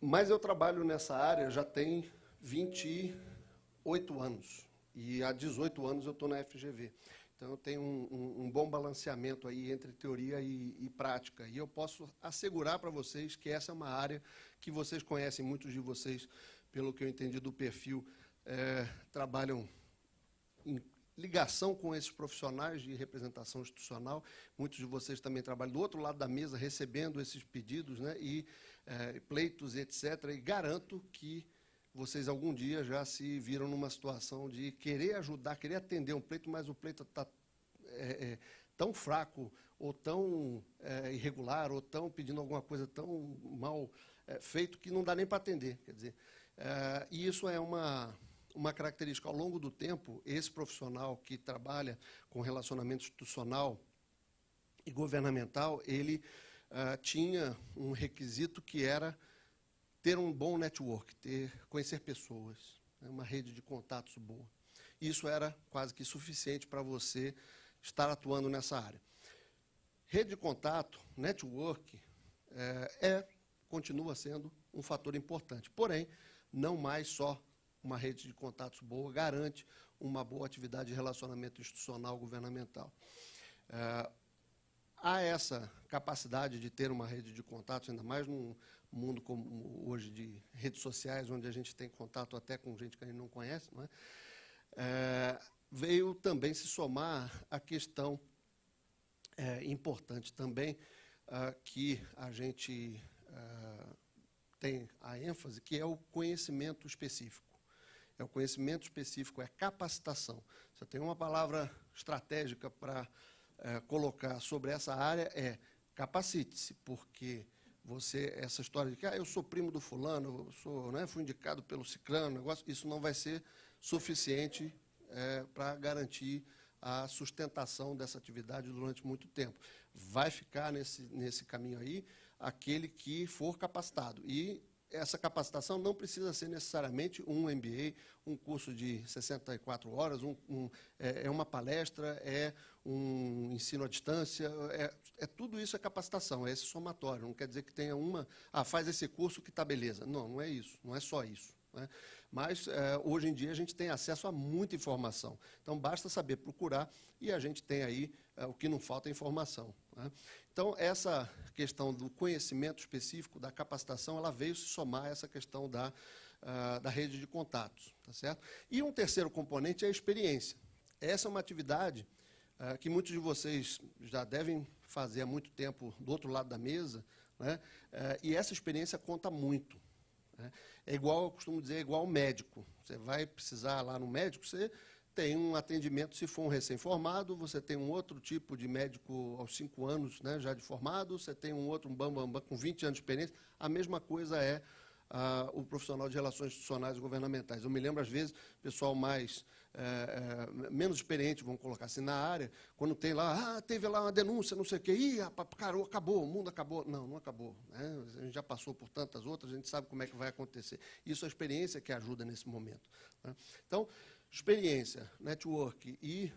Mas eu trabalho nessa área já tem 28 anos, e há 18 anos eu estou na FGV. Então, eu tenho um bom balanceamento aí entre teoria e prática. E eu posso assegurar para vocês que essa é uma área que vocês conhecem, muitos de vocês, pelo que eu entendi do perfil, trabalham em ligação com esses profissionais de representação institucional. Muitos de vocês também trabalham do outro lado da mesa, recebendo esses pedidos, né, e pleitos, etc. E garanto que vocês algum dia já se viram numa situação de querer ajudar, querer atender um pleito, mas o pleito está tão fraco, ou tão irregular, ou tão pedindo alguma coisa tão mal feito que não dá nem para atender. Quer dizer, e isso é uma característica. Ao longo do tempo, esse profissional que trabalha com relacionamento institucional e governamental, ele tinha um requisito que era ter um bom network, conhecer pessoas, né, uma rede de contatos boa. Isso era quase que suficiente para você estar atuando nessa área. Rede de contato, network, continua sendo um fator importante. Porém, não mais só uma rede de contatos boa garante uma boa atividade de relacionamento institucional governamental. Há essa capacidade de ter uma rede de contatos, ainda mais num mundo como hoje de redes sociais, onde a gente tem contato até com gente que a gente não conhece, não é? Veio também se somar a questão importante também, que a gente tem a ênfase, que é o conhecimento específico. É o conhecimento específico, é capacitação. Você tem uma palavra estratégica para colocar sobre essa área, é capacite-se, porque essa história de que eu sou primo do fulano, fui indicado pelo ciclano, isso não vai ser suficiente para garantir a sustentação dessa atividade durante muito tempo. Vai ficar nesse caminho aí aquele que for capacitado. E essa capacitação não precisa ser necessariamente um MBA, um curso de 64 horas, é uma palestra, é um ensino à distância, tudo isso é capacitação, é esse somatório. Não quer dizer que tenha faz esse curso que está beleza. Não, não é isso, não é só isso. Né? Mas, hoje em dia, a gente tem acesso a muita informação. Então, basta saber procurar e a gente tem aí o que não falta é informação. Né? Então, essa questão do conhecimento específico, da capacitação, ela veio se somar a essa questão da rede de contatos. Tá certo? E um terceiro componente é a experiência. Essa é uma atividade que muitos de vocês já devem fazer há muito tempo do outro lado da mesa, né? E essa experiência conta muito. É igual, eu costumo dizer, igual ao médico. Você vai precisar lá no médico, você tem um atendimento, se for um recém-formado, você tem um outro tipo de médico aos 5 anos, né, já de formado, você tem um outro, bambambam, com 20 anos de experiência. A mesma coisa é o profissional de relações institucionais e governamentais. Eu me lembro, às vezes, o pessoal menos experiente, vamos colocar assim, na área, quando tem lá, teve lá uma denúncia, não sei o quê, acabou, o mundo acabou. Não, não acabou. Né? A gente já passou por tantas outras, a gente sabe como é que vai acontecer. Isso é a experiência que ajuda nesse momento. Né? Então, experiência, network e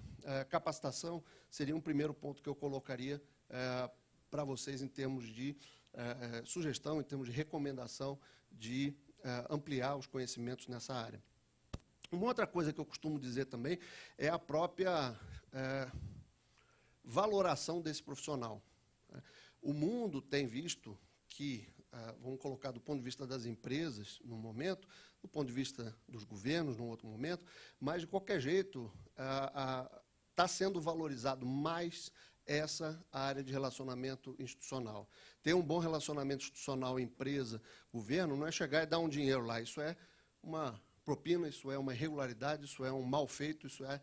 capacitação seria um primeiro ponto que eu colocaria para vocês em termos de sugestão, em termos de recomendação de ampliar os conhecimentos nessa área. Uma outra coisa que eu costumo dizer também é a própria valoração desse profissional. O mundo tem visto que, vamos colocar do ponto de vista das empresas, num momento, do ponto de vista dos governos, num outro momento, mas, de qualquer jeito, está sendo valorizado mais essa área de relacionamento institucional. Ter um bom relacionamento institucional empresa-governo não é chegar e dar um dinheiro lá, isso é uma propina, isso é uma irregularidade, isso é um mal feito, isso é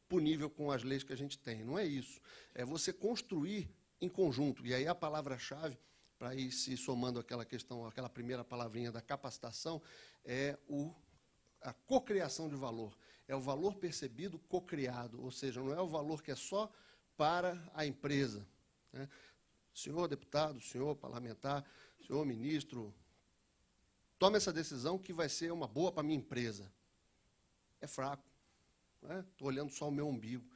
punível com as leis que a gente tem. Não é isso. É você construir em conjunto. E aí a palavra-chave, para ir se somando aquela questão, aquela primeira palavrinha da capacitação, é a cocriação de valor. É o valor percebido cocriado, ou seja, não é o valor que é só para a empresa. Né? Senhor deputado, senhor parlamentar, senhor ministro, tome essa decisão que vai ser uma boa para a minha empresa. É fraco. Estou olhando só o meu umbigo.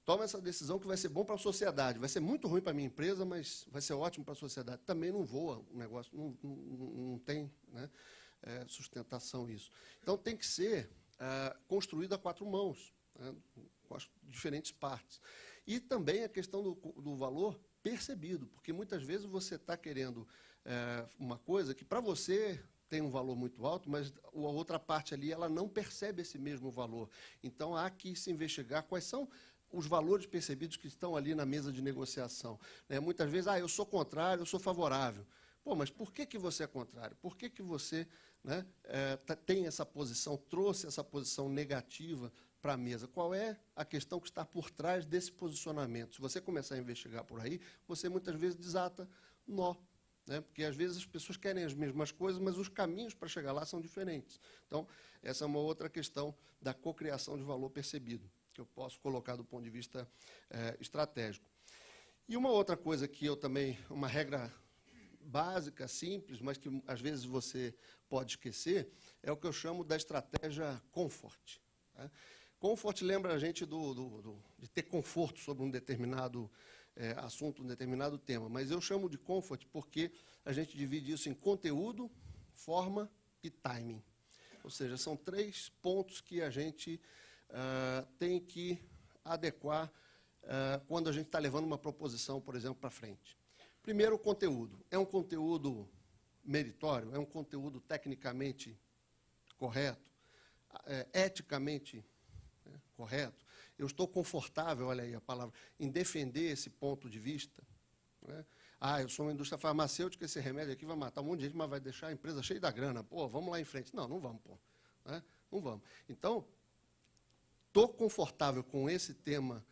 Tome essa decisão que vai ser bom para a sociedade. Vai ser muito ruim para a minha empresa, mas vai ser ótimo para a sociedade. Também não voa o negócio, não tem, né, sustentação isso. Então, tem que ser construído a 4 mãos, né, com as diferentes partes. E também a questão do valor percebido, porque muitas vezes você está querendo uma coisa que, para você, tem um valor muito alto, mas a outra parte ali ela não percebe esse mesmo valor. Então, há que se investigar quais são os valores percebidos que estão ali na mesa de negociação. Né? Muitas vezes, eu sou contrário, eu sou favorável. Pô, mas por que você é contrário? Por que você, né, tem essa posição, trouxe essa posição negativa para a mesa? Qual é a questão que está por trás desse posicionamento? Se você começar a investigar por aí, você muitas vezes desata nó. Né? Porque, às vezes, as pessoas querem as mesmas coisas, mas os caminhos para chegar lá são diferentes. Então, essa é uma outra questão da cocriação de valor percebido, que eu posso colocar do ponto de vista estratégico. E uma outra coisa que eu também, uma regra básica, simples, mas que, às vezes, você pode esquecer, é o que eu chamo da estratégia comfort. Né? Comfort lembra a gente de ter conforto sobre um determinado assunto, um determinado tema, mas eu chamo de comfort porque a gente divide isso em conteúdo, forma e timing. Ou seja, são 3 pontos que a gente tem que adequar quando a gente está levando uma proposição, por exemplo, para frente. Primeiro, o conteúdo. É um conteúdo meritório? É um conteúdo tecnicamente correto? Eticamente correto? Eu estou confortável, olha aí a palavra, em defender esse ponto de vista? Né? Eu sou uma indústria farmacêutica, esse remédio aqui vai matar um monte de gente, mas vai deixar a empresa cheia da grana. Pô, vamos lá em frente. Não, não vamos, pô. Né? Não vamos. Então, estou confortável com esse tema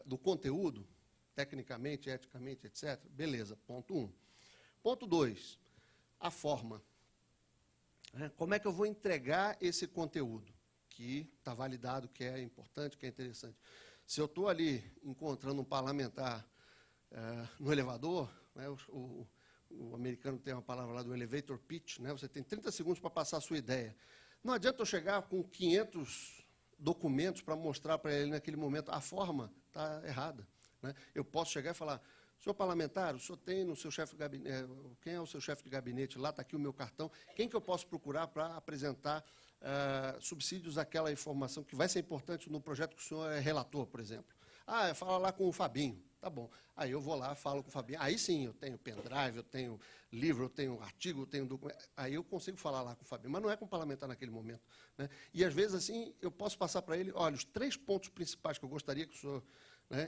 do conteúdo, tecnicamente, eticamente, etc. Beleza, ponto 1. Ponto 2, a forma. Como é que eu vou entregar esse conteúdo? Que está validado, que é importante, que é interessante. Se eu estou ali encontrando um parlamentar no elevador, né, o americano tem uma palavra lá do elevator pitch, né, você tem 30 segundos para passar a sua ideia. Não adianta eu chegar com 500 documentos para mostrar para ele naquele momento, a forma está errada. Né? Eu posso chegar e falar, senhor parlamentar, o senhor tem no seu chefe de gabinete, quem é o seu chefe de gabinete? Lá está aqui o meu cartão. Quem que eu posso procurar para apresentar subsídios àquela informação que vai ser importante no projeto que o senhor é relator, por exemplo? Fala lá com o Fabinho. Tá bom. Aí eu vou lá, falo com o Fabinho. Aí sim, eu tenho pendrive, eu tenho livro, eu tenho artigo, eu tenho documento. Aí eu consigo falar lá com o Fabinho, mas não é com o parlamentar naquele momento. Né? E, às vezes, assim, eu posso passar para ele, olha, os 3 pontos principais que eu gostaria que o senhor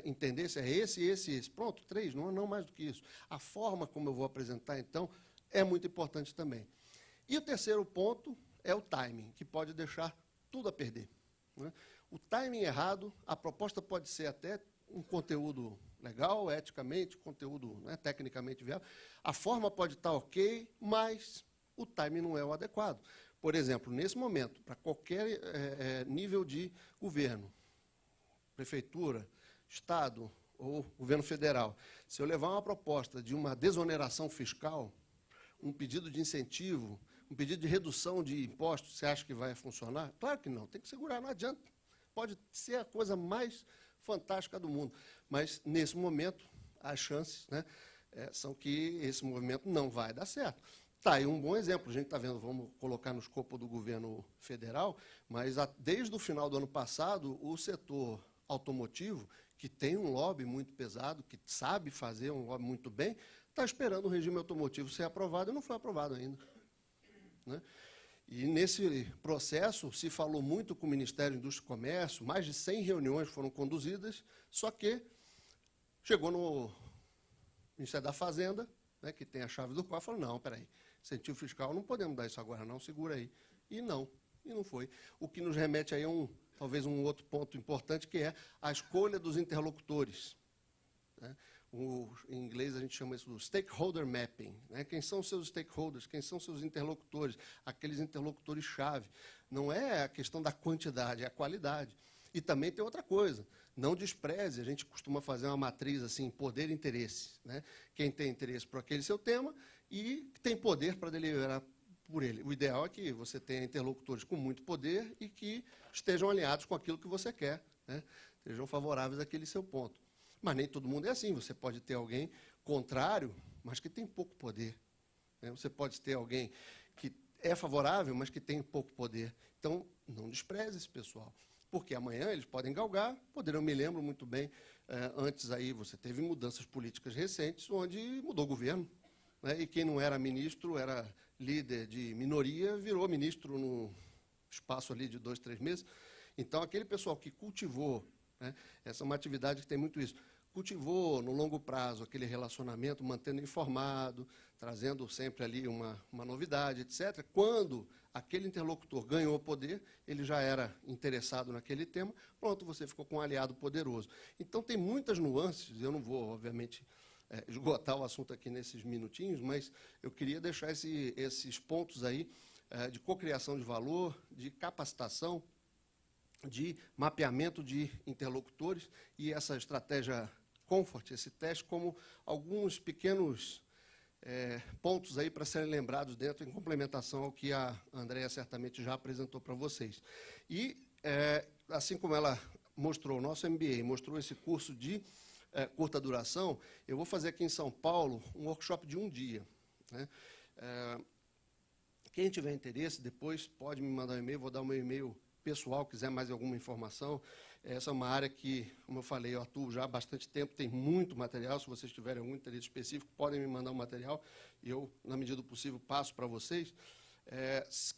entendesse é esse, esse e esse. Pronto, 3, não mais do que isso. A forma como eu vou apresentar, então, é muito importante também. E o terceiro ponto é o timing, que pode deixar tudo a perder. Né? O timing errado, a proposta pode ser até um conteúdo legal, eticamente, conteúdo tecnicamente viável. A forma pode estar ok, mas o timing não é o adequado. Por exemplo, nesse momento, para qualquer nível de governo, prefeitura, Estado ou governo federal, se eu levar uma proposta de uma desoneração fiscal, um pedido de incentivo, um pedido de redução de impostos, você acha que vai funcionar? Claro que não, tem que segurar, não adianta. Pode ser a coisa mais fantástica do mundo, mas, nesse momento, as chances são que esse movimento não vai dar certo. Está aí um bom exemplo, a gente está vendo, vamos colocar no escopo do governo federal, mas desde o final do ano passado, o setor automotivo, que tem um lobby muito pesado, que sabe fazer um lobby muito bem, está esperando o regime automotivo ser aprovado e não foi aprovado ainda. Né? E, nesse processo, se falou muito com o Ministério da Indústria e Comércio, mais de 100 reuniões foram conduzidas, só que chegou no Ministério da Fazenda, que tem a chave do qual, falou, não, peraí, incentivo fiscal, não podemos dar isso agora não, segura aí. E não foi. O que nos remete aí a talvez um outro ponto importante, que é a escolha dos interlocutores. Né? Em inglês a gente chama isso do stakeholder mapping. Né? Quem são os seus stakeholders? Quem são os seus interlocutores? Aqueles interlocutores-chave. Não é a questão da quantidade, é a qualidade. E também tem outra coisa, não despreze, a gente costuma fazer uma matriz assim, poder e interesse. Né? Quem tem interesse por aquele seu tema e tem poder para deliberar por ele. O ideal é que você tenha interlocutores com muito poder e que estejam alinhados com aquilo que você quer, né? Sejam favoráveis àquele seu ponto. Mas nem todo mundo é assim. Você pode ter alguém contrário, mas que tem pouco poder. Né? Você pode ter alguém que é favorável, mas que tem pouco poder. Então, não despreze esse pessoal. Porque amanhã eles podem galgar, eu me lembro muito bem, antes aí você teve mudanças políticas recentes, onde mudou o governo. Né? E quem não era ministro, era líder de minoria, virou ministro no espaço ali de 2, 3 meses. Então, aquele pessoal que cultivou, essa é uma atividade que tem muito isso, cultivou no longo prazo aquele relacionamento, mantendo informado, trazendo sempre ali uma novidade, etc. Quando aquele interlocutor ganhou poder, ele já era interessado naquele tema, pronto, você ficou com um aliado poderoso. Então, tem muitas nuances, eu não vou, obviamente, esgotar o assunto aqui nesses minutinhos, mas eu queria deixar esses pontos aí de cocriação de valor, de capacitação, de mapeamento de interlocutores e essa estratégia Comfort, esse teste, como alguns pequenos pontos aí para serem lembrados dentro, em complementação ao que a Andréa certamente já apresentou para vocês. E, assim como ela mostrou, o nosso MBA mostrou esse curso de curta duração, eu vou fazer aqui em São Paulo um workshop de um dia. Né? Quem tiver interesse, depois pode me mandar um e-mail, vou dar o meu e-mail pessoal, quiser mais alguma informação. Essa é uma área que, como eu falei, eu atuo já há bastante tempo, tem muito material. Se vocês tiverem algum interesse específico, podem me mandar um material e eu, na medida do possível, passo para vocês.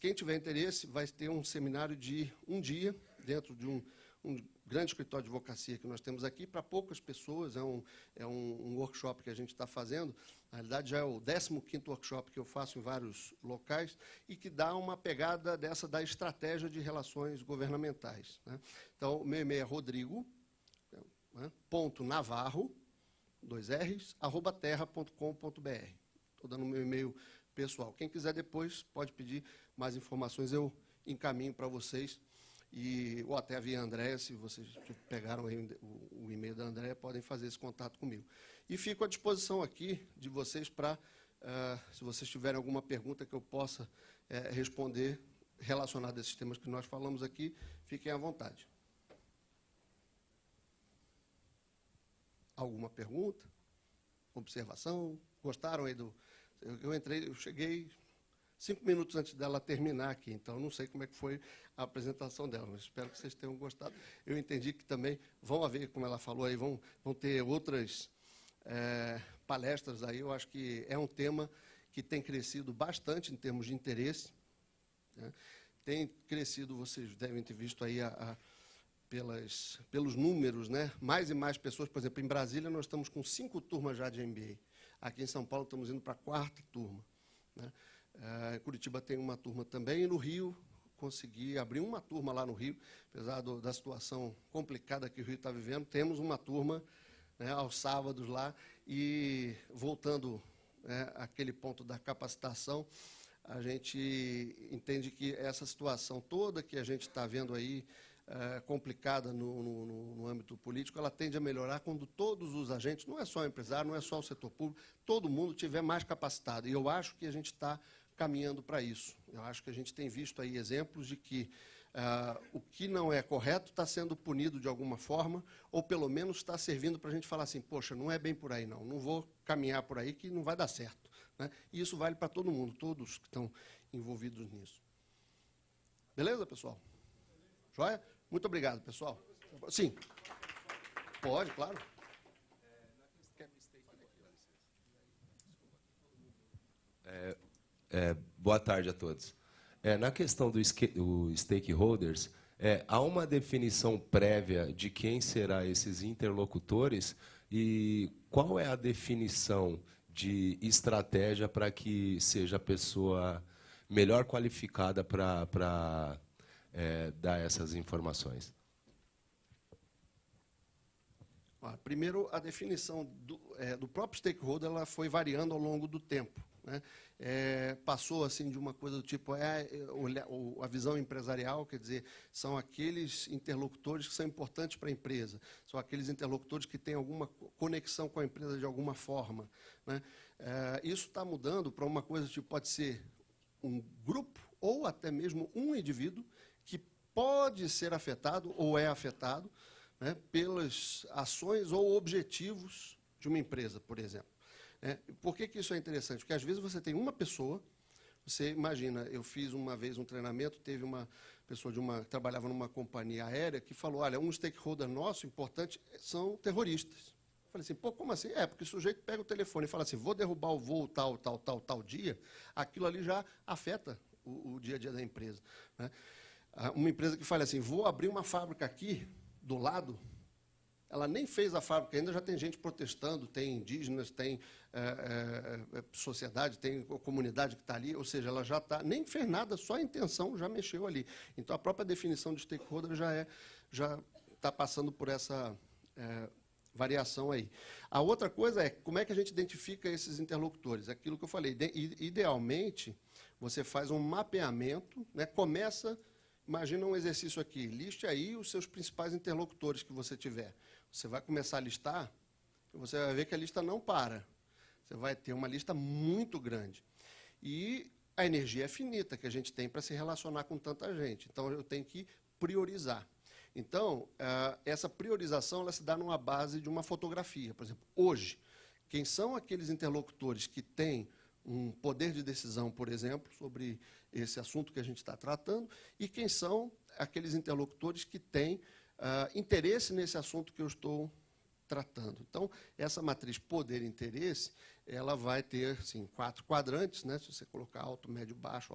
Quem tiver interesse, vai ter um seminário de um dia, dentro de um grande escritório de advocacia que nós temos aqui, para poucas pessoas. É um workshop que a gente está fazendo. Na realidade, já é o 15º workshop que eu faço em vários locais e que dá uma pegada dessa da estratégia de relações governamentais, né? Então, o meu e-mail é rodrigo.navarro, 2 R's, @terra.com.br. Estou dando o meu e-mail pessoal. Quem quiser depois pode pedir mais informações, eu encaminho para vocês. Ou até via André, se vocês pegaram aí o e-mail da André, podem fazer esse contato comigo. E fico à disposição aqui de vocês para, se vocês tiverem alguma pergunta que eu possa responder relacionada a esses temas que nós falamos aqui, fiquem à vontade. Alguma pergunta? Observação? Gostaram aí do... Eu cheguei 5 minutos antes dela terminar aqui, então não sei como é que foi a apresentação dela, mas espero que vocês tenham gostado. Eu entendi que também vão haver, como ela falou aí, vão ter outras palestras aí. Eu acho que é um tema que tem crescido bastante em termos de interesse, né? Tem crescido, vocês devem ter visto aí pelos números, né? Mais e mais pessoas. Por exemplo, em Brasília nós estamos com 5 turmas já de MBA. Aqui em São Paulo estamos indo para a 4ª turma, né? Em Curitiba tem uma turma também, e no Rio consegui abrir uma turma lá no Rio, apesar da situação complicada que o Rio está vivendo, temos uma turma, né, aos sábados lá. E voltando, àquele ponto da capacitação, a gente entende que essa situação toda que a gente está vendo aí, complicada no âmbito político, ela tende a melhorar quando todos os agentes, não é só o empresário, não é só o setor público, todo mundo estiver mais capacitado. E eu acho que a gente está caminhando para isso. Eu acho que a gente tem visto aí exemplos de que o que não é correto está sendo punido de alguma forma, ou pelo menos está servindo para a gente falar assim, poxa, não é bem por aí não vou caminhar por aí que não vai dar certo, né? E isso vale para todo mundo, todos que estão envolvidos nisso. Beleza, pessoal? Joia? Muito obrigado, pessoal. Sim. Pode, claro. Boa tarde a todos. Na questão dos stakeholders, há uma definição prévia de quem será esses interlocutores e qual é a definição de estratégia para que seja a pessoa melhor qualificada para dar essas informações? Primeiro, a definição do próprio stakeholder ela foi variando ao longo do tempo, né? Passou assim de uma coisa do tipo a visão empresarial, quer dizer, são aqueles interlocutores que são importantes para a empresa, são aqueles interlocutores que têm alguma conexão com a empresa de alguma forma, né? Isso está mudando para uma coisa tipo, pode ser um grupo ou até mesmo um indivíduo que pode ser afetado ou é afetado, né, pelas ações ou objetivos de uma empresa, por exemplo. Por que isso é interessante? Porque, às vezes, você tem uma pessoa, você imagina, eu fiz uma vez um treinamento, teve uma pessoa que trabalhava numa companhia aérea que falou, olha, um stakeholder nosso importante são terroristas. Eu falei assim, pô, como assim? Porque o sujeito pega o telefone e fala assim, vou derrubar o voo tal dia, aquilo ali já afeta o dia a dia da empresa, né? Uma empresa que fala assim, vou abrir uma fábrica aqui, do lado, ela nem fez a fábrica ainda, já tem gente protestando, tem indígenas, tem sociedade, tem comunidade que está ali, ou seja, ela já está, nem fez nada, só a intenção já mexeu ali. Então, a própria definição de stakeholder já está passando por essa variação aí. A outra coisa é, como é que a gente identifica esses interlocutores? Aquilo que eu falei, idealmente, você faz um mapeamento, né, imagina um exercício aqui, liste aí os seus principais interlocutores que você tiver. Você vai começar a listar, e você vai ver que a lista não para. Você vai ter uma lista muito grande. E a energia é finita que a gente tem para se relacionar com tanta gente. Então, eu tenho que priorizar. Então, essa priorização ela se dá numa base de uma fotografia. Por exemplo, hoje, quem são aqueles interlocutores que têm um poder de decisão, por exemplo, sobre esse assunto que a gente está tratando, e quem são aqueles interlocutores que têm interesse nesse assunto que eu estou tratando. Então, essa matriz poder e interesse, ela vai ter, assim, 4 quadrantes, né? Se você colocar alto, médio, baixo,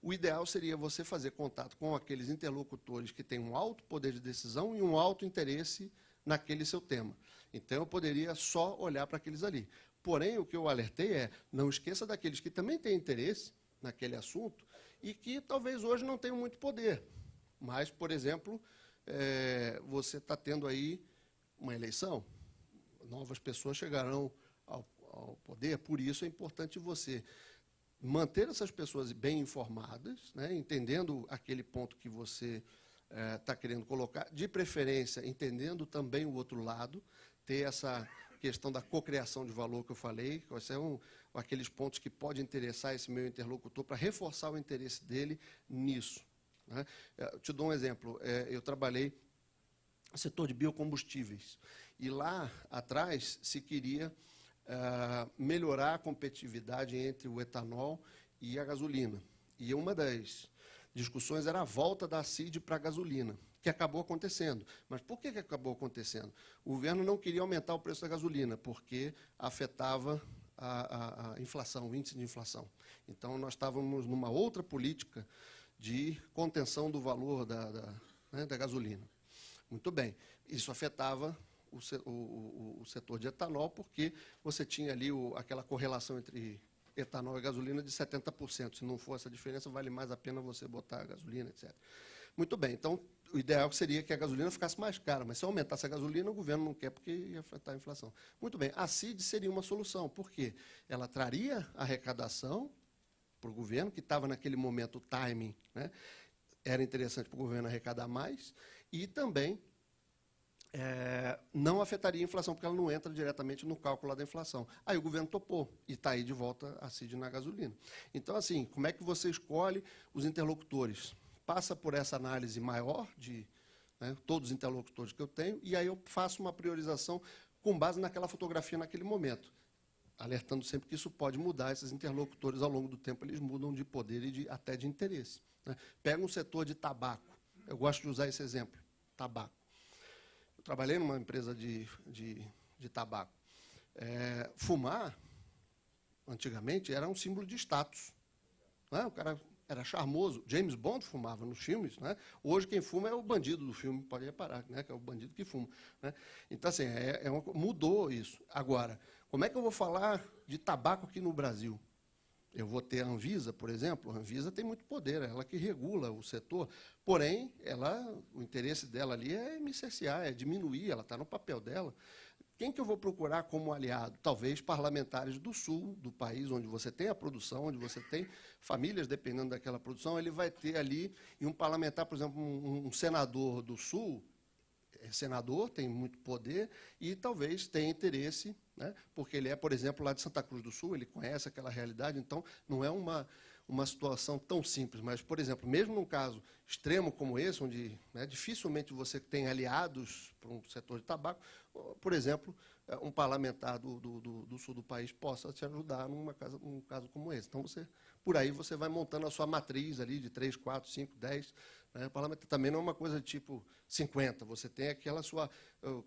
o ideal seria você fazer contato com aqueles interlocutores que têm um alto poder de decisão e um alto interesse naquele seu tema. Então, eu poderia só olhar para aqueles ali. Porém, o que eu alertei é, não esqueça daqueles que também têm interesse naquele assunto e que talvez hoje não tenham muito poder. Mas, por exemplo, você está tendo aí uma eleição, novas pessoas chegarão ao poder, por isso é importante você manter essas pessoas bem informadas, né, entendendo aquele ponto que você está querendo colocar, de preferência entendendo também o outro lado, ter essa questão da cocriação de valor que eu falei, que são aqueles pontos que podem interessar esse meu interlocutor para reforçar o interesse dele nisso. Né? Eu te dou um exemplo, eu trabalhei no setor de biocombustíveis, e lá atrás se queria melhorar a competitividade entre o etanol e a gasolina. E uma das discussões era a volta da CID para a gasolina, que acabou acontecendo. Mas por que acabou acontecendo? O governo não queria aumentar o preço da gasolina, porque afetava a inflação, o índice de inflação. Então, nós estávamos numa outra política de contenção do valor da gasolina. Muito bem. Isso afetava o setor de etanol, porque você tinha ali aquela correlação entre etanol e gasolina de 70%. Se não for essa diferença, vale mais a pena você botar a gasolina, etc. Muito bem. Então, o ideal seria que a gasolina ficasse mais cara, mas se aumentasse a gasolina, o governo não quer porque ia afetar a inflação. Muito bem. A CID seria uma solução, porque ela traria arrecadação para o governo, que estava naquele momento o timing, né? Era interessante para o governo arrecadar mais, e também não afetaria a inflação, porque ela não entra diretamente no cálculo da inflação. Aí o governo topou, e está aí de volta a CID na gasolina. Então, assim, como é que você escolhe os interlocutores? Passa por essa análise maior de todos os interlocutores que eu tenho, e aí eu faço uma priorização com base naquela fotografia naquele momento, alertando sempre que isso pode mudar, esses interlocutores, ao longo do tempo, eles mudam de poder e até de interesse. Né? Pega um setor de tabaco, eu gosto de usar esse exemplo, tabaco. Eu trabalhei numa empresa de tabaco. Fumar, antigamente, era um símbolo de status. Né? O cara era charmoso. James Bond fumava nos filmes. Né? Hoje, quem fuma é o bandido do filme, pode reparar, né? Que é o bandido que fuma. Né? Então, assim, mudou isso. Agora, como é que eu vou falar de tabaco aqui no Brasil? Eu vou ter a Anvisa, por exemplo. A Anvisa tem muito poder, ela que regula o setor. Porém, o interesse dela ali é me cercear, é diminuir, ela está no papel dela. Quem que eu vou procurar como aliado? Talvez parlamentares do sul do país, onde você tem a produção, onde você tem famílias dependendo daquela produção. Ele vai ter ali, e um parlamentar, por exemplo, um senador do sul, senador, tem muito poder e talvez tenha interesse, né, porque ele é, por exemplo, lá de Santa Cruz do Sul, ele conhece aquela realidade, então não é uma situação tão simples. Mas, por exemplo, mesmo num caso extremo como esse, onde dificilmente você tem aliados para um setor de tabaco, por exemplo, um parlamentar do sul do país possa te ajudar num caso como esse. Então, por aí você vai montando a sua matriz ali de 3, 4, 5, 10. Né? O parlamentar também não é uma coisa tipo 50. Você tem aquela sua,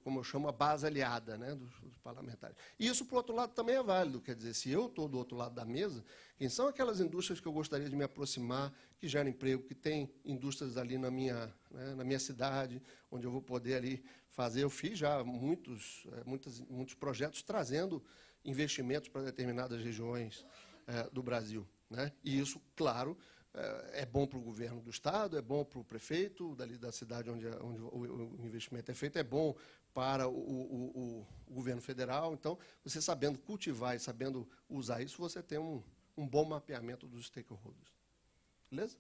como eu chamo, a base aliada, né, dos parlamentares. E isso, por outro lado, também é válido. Quer dizer, se eu estou do outro lado da mesa, quem são aquelas indústrias que eu gostaria de me aproximar, que geram emprego, que tem indústrias ali na minha cidade, onde eu vou poder ali fazer. Eu fiz já muitos projetos trazendo investimentos para determinadas regiões do Brasil. Né? E isso, claro, é bom para o governo do Estado, é bom para o prefeito dali da cidade onde o investimento é feito, é bom para o governo federal. Então, você sabendo cultivar e sabendo usar isso, você tem um bom mapeamento dos stakeholders. Beleza?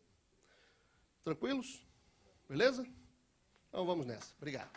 Tranquilos? Beleza? Então, vamos nessa. Obrigado.